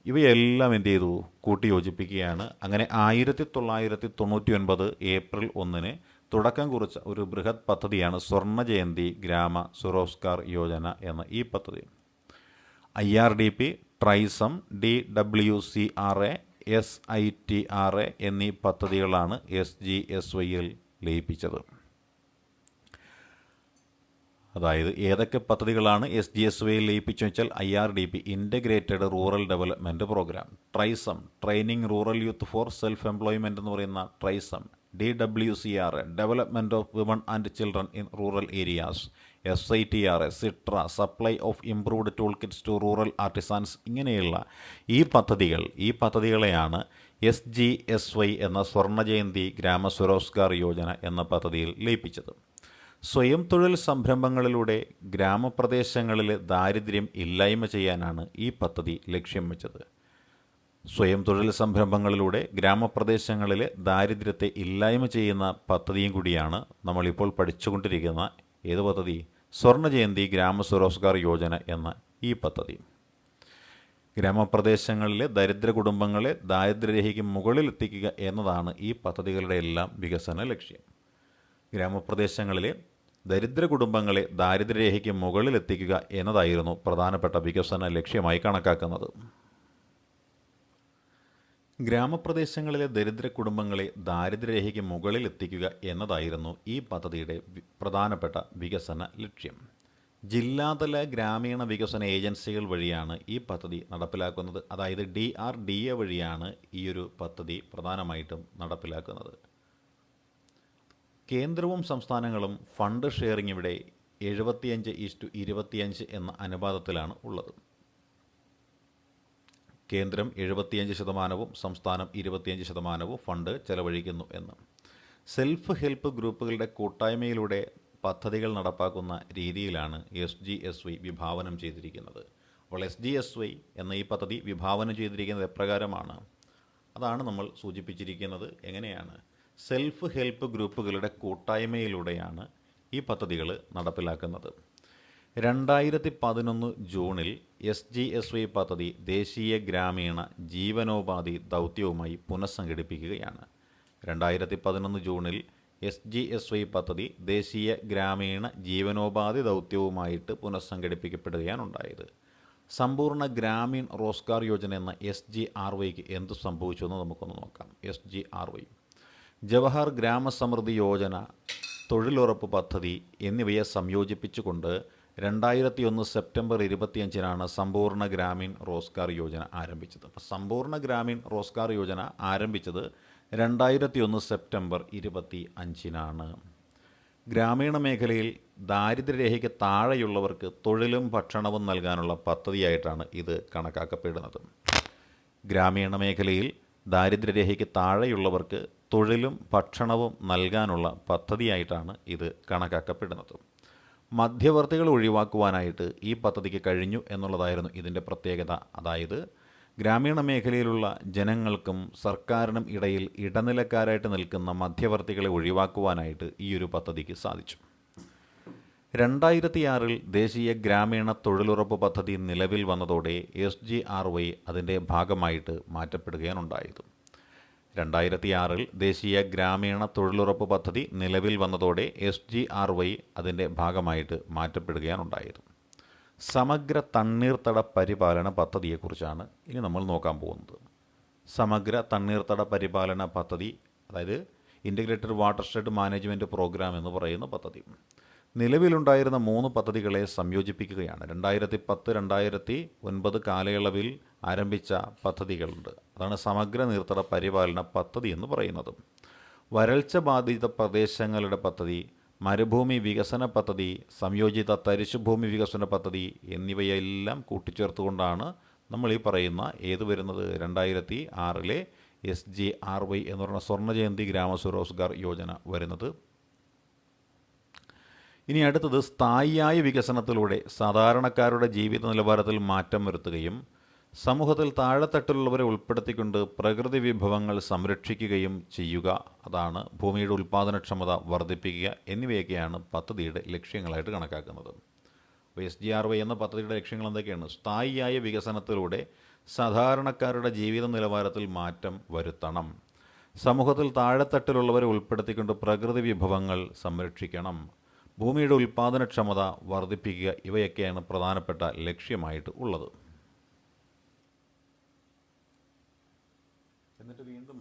ഇവയെല്ലാം എന്ത് ചെയ്തു, കൂട്ടിയോജിപ്പിക്കുകയാണ്. അങ്ങനെ 1999 ഏപ്രിൽ 1 തുടക്കം കുറിച്ച ഒരു ബൃഹത് പദ്ധതിയാണ് സ്വർണ്ണ ജയന്തി ഗ്രാമ സ്വരോസ്ഗാർ യോജന എന്ന ഈ പദ്ധതി. IRDP, ട്രൈസം, DWCRA, SITRA എന്നീ പദ്ധതികളാണ് SGSYയിൽ ലയിപ്പിച്ചത്. അതായത് ഏതൊക്കെ പദ്ധതികളാണ് SGSYയിൽ ലയിപ്പിച്ചു വെച്ചാൽ IRDP integrated rural development programme, TRYSEM training rural youth for self employment എന്ന് പറയുന്ന TRYSEM, DWCRA development of women and children in rural areas, SITRA SITRA supply of improved tool kits to rural artisans. ഇങ്ങനെയുള്ള ഈ പദ്ധതികളെയാണ് SGSY എന്ന സ്വർണ്ണ ജയന്തി ഗ്രാമ സ്വരോസ്ഗാർ യോജന എന്ന പദ്ധതിയിൽ ലയിപ്പിച്ചത്. സ്വയം തൊഴിൽ സംരംഭങ്ങളിലൂടെ ഗ്രാമപ്രദേശങ്ങളിലെ ദാരിദ്ര്യം ഇല്ലായ്മ ചെയ്യാനാണ് ഈ പദ്ധതി ലക്ഷ്യം വെച്ചത്. സ്വയം തൊഴിൽ സംരംഭങ്ങളിലൂടെ ഗ്രാമപ്രദേശങ്ങളിലെ ദാരിദ്ര്യത്തെ ഇല്ലായ്മ ചെയ്യുന്ന പദ്ധതിയും കൂടിയാണ് നമ്മളിപ്പോൾ പഠിച്ചുകൊണ്ടിരിക്കുന്ന ഏത് പദ്ധതി? സ്വർണ്ണ ജയന്തി ഗ്രാമ സ്വരോസ്ഗാർ യോജന എന്ന ഈ പദ്ധതി. ഗ്രാമപ്രദേശങ്ങളിലെ ദരിദ്ര കുടുംബങ്ങളെ ദാരിദ്ര്യരേഖയ്ക്ക് മുകളിൽ എത്തിക്കുക എന്നതാണ് ഈ പദ്ധതികളുടെ എല്ലാം വികസന ലക്ഷ്യം. ഗ്രാമപ്രദേശങ്ങളിലെ ദരിദ്ര കുടുംബങ്ങളെ ദാരിദ്ര്യരേഖയ്ക്ക് മുകളിൽ എത്തിക്കുക എന്നതായിരുന്നു പ്രധാനപ്പെട്ട വികസന ലക്ഷ്യമായി കണക്കാക്കുന്നത്. ഗ്രാമപ്രദേശങ്ങളിലെ ദരിദ്ര കുടുംബങ്ങളെ ദാരിദ്ര്യരേഖയ്ക്ക് മുകളിൽ എത്തിക്കുക എന്നതായിരുന്നു ഈ പദ്ധതിയുടെ പ്രധാനപ്പെട്ട വികസന ലക്ഷ്യം. ജില്ലാതല ഗ്രാമീണ വികസന ഏജൻസികൾ വഴിയാണ് ഈ പദ്ധതി നടപ്പിലാക്കുന്നത്. അതായത് DRDA വഴിയാണ് ഈ ഒരു പദ്ധതി പ്രധാനമായിട്ടും നടപ്പിലാക്കുന്നത്. കേന്ദ്രവും സംസ്ഥാനങ്ങളും ഫണ്ട് ഷെയറിംഗ് ഇവിടെ 75:25 എന്ന അനുപാതത്തിലാണ് ഉള്ളത്. കേന്ദ്രം 75%, സംസ്ഥാനം 25% ഫണ്ട് ചെലവഴിക്കുന്നു എന്ന്. സെൽഫ് ഹെൽപ്പ് ഗ്രൂപ്പുകളുടെ കൂട്ടായ്മയിലൂടെ പദ്ധതികൾ നടപ്പാക്കുന്ന രീതിയിലാണ് SGSY വിഭാവനം ചെയ്തിരിക്കുന്നത്. അപ്പോൾ SGSY എന്ന ഈ പദ്ധതി വിഭാവനം ചെയ്തിരിക്കുന്നത് എപ്രകാരമാണ്? അതാണ് നമ്മൾ സൂചിപ്പിച്ചിരിക്കുന്നത്. എങ്ങനെയാണ്? സെൽഫ് ഹെൽപ്പ് ഗ്രൂപ്പുകളുടെ കൂട്ടായ്മയിലൂടെയാണ് ഈ പദ്ധതികൾ നടപ്പിലാക്കുന്നത്. 2011 ജൂണിൽ SGSY പദ്ധതി ദേശീയ ഗ്രാമീണ ജീവനോപാധി ദൗത്യവുമായി പുനഃസംഘടിപ്പിക്കുകയാണ്. 2011 ജൂണിൽ SGSY പദ്ധതി ദേശീയ ഗ്രാമീണ ജീവനോപാധി ദൗത്യവുമായിട്ട് പുനഃസംഘടിപ്പിക്കപ്പെടുകയാണ് ഉണ്ടായത്. സമ്പൂർണ്ണ ഗ്രാമീൺ റോസ്ഗാർ യോജന എന്ന SGRYക്ക് എന്ത് സംഭവിച്ചു എന്ന് നമുക്കൊന്ന് നോക്കാം. SGRY ജവഹർ ഗ്രാമസമൃദ്ധി യോജന, തൊഴിലുറപ്പ് പദ്ധതി എന്നിവയെ സംയോജിപ്പിച്ചുകൊണ്ട് 2001 സെപ്റ്റംബർ 25 സമ്പൂർണ്ണ ഗ്രാമീൺ റോസ്ഗാർ യോജന ആരംഭിച്ചത്. അപ്പോൾ സമ്പൂർണ്ണ ഗ്രാമീൺ റോസ്ഗാർ യോജന ആരംഭിച്ചത് 2001 സെപ്റ്റംബർ 25 ഗ്രാമീണ മേഖലയിൽ ദാരിദ്ര്യരേഖയ്ക്ക് താഴെയുള്ളവർക്ക് തൊഴിലും ഭക്ഷണവും നൽകാനുള്ള പദ്ധതിയായിട്ടാണ് ഇത് കണക്കാക്കപ്പെടുന്നത്. ഗ്രാമീണ മേഖലയിൽ ദാരിദ്ര്യരേഖയ്ക്ക് താഴെയുള്ളവർക്ക് തൊഴിലും ഭക്ഷണവും നൽകാനുള്ള പദ്ധതിയായിട്ടാണ് ഇത് കണക്കാക്കപ്പെടുന്നത്. മധ്യവർത്തികൾ ഒഴിവാക്കുവാനായിട്ട് ഈ പദ്ധതിക്ക് കഴിഞ്ഞു എന്നുള്ളതായിരുന്നു ഇതിൻ്റെ പ്രത്യേകത. അതായത് ഗ്രാമീണ മേഖലയിലുള്ള ജനങ്ങൾക്കും സർക്കാരിനും ഇടയിൽ ഇടനിലക്കാരായിട്ട് നിൽക്കുന്ന മധ്യവർത്തികളെ ഒഴിവാക്കുവാനായിട്ട് ഈ ഒരു പദ്ധതിക്ക് സാധിച്ചു. 2006 ദേശീയ ഗ്രാമീണ തൊഴിലുറപ്പ് പദ്ധതി നിലവിൽ വന്നതോടെ SGRY അതിൻ്റെ ഭാഗമായിട്ട് മാറ്റപ്പെടുകയാണ് ഉണ്ടായത്. 2006 ദേശീയ ഗ്രാമീണ തൊഴിലുറപ്പ് പദ്ധതി നിലവിൽ വന്നതോടെ SGRY അതിൻ്റെ ഭാഗമായിട്ട് മാറ്റപ്പെടുകയാണ് ഉണ്ടായത്. സമഗ്ര തണ്ണീർത്തട പരിപാലന പദ്ധതിയെക്കുറിച്ചാണ് ഇനി നമ്മൾ നോക്കാൻ പോകുന്നത്. സമഗ്ര തണ്ണീർത്തട പരിപാലന പദ്ധതി, അതായത് ഇൻ്റഗ്രേറ്റഡ് വാട്ടർഷെഡ് മാനേജ്മെൻറ്റ് പ്രോഗ്രാം എന്ന് പറയുന്ന പദ്ധതി. നിലവിലുണ്ടായിരുന്ന 3 പദ്ധതികളെ സംയോജിപ്പിക്കുകയാണ്. 2010-2009 കാലയളവിൽ ആരംഭിച്ച പദ്ധതികളുണ്ട്. അതാണ് സമഗ്ര നീർത്തട പരിപാലന പദ്ധതി എന്ന് പറയുന്നത്. വരൾച്ച ബാധിത പ്രദേശങ്ങളുടെ പദ്ധതി, മരുഭൂമി വികസന പദ്ധതി, സംയോജിത തരിശുഭൂമി വികസന പദ്ധതി എന്നിവയെല്ലാം കൂട്ടിച്ചേർത്തുകൊണ്ടാണ് നമ്മൾ ഈ പറയുന്ന ഏത് വരുന്നത് 2006 SGRY എന്ന് പറയുന്ന സ്വർണ്ണ ജയന്തി ഗ്രാമ സ്വരോസ്ഗാർ യോജന വരുന്നത്. ഇനി അടുത്തത് സ്ഥായിയായ വികസനത്തിലൂടെ സാധാരണക്കാരുടെ ജീവിത നിലവാരത്തിൽ മാറ്റം വരുത്തുകയും സമൂഹത്തിൽ താഴെത്തട്ടിലുള്ളവരെ ഉൾപ്പെടുത്തിക്കൊണ്ട് പ്രകൃതി വിഭവങ്ങൾ സംരക്ഷിക്കുകയും ചെയ്യുക. അതാണ് ഭൂമിയുടെ ഉൽപ്പാദനക്ഷമത വർദ്ധിപ്പിക്കുക എന്നിവയൊക്കെയാണ് പദ്ധതിയുടെ ലക്ഷ്യങ്ങളായിട്ട് കണക്കാക്കുന്നത്. അപ്പോൾ SGRY എന്ന പദ്ധതിയുടെ ലക്ഷ്യങ്ങൾ എന്തൊക്കെയാണ്? സ്ഥായിയായ വികസനത്തിലൂടെ സാധാരണക്കാരുടെ ജീവിത നിലവാരത്തിൽ മാറ്റം വരുത്തണം, സമൂഹത്തിൽ താഴെത്തട്ടിലുള്ളവരെ ഉൾപ്പെടുത്തിക്കൊണ്ട് പ്രകൃതി വിഭവങ്ങൾ സംരക്ഷിക്കണം, ഭൂമിയുടെ ഉൽപ്പാദനക്ഷമത വർദ്ധിപ്പിക്കുക, ഇവയൊക്കെയാണ് പ്രധാനപ്പെട്ട ലക്ഷ്യമായിട്ട് ഉള്ളത്. എന്നിട്ട് വീണ്ടും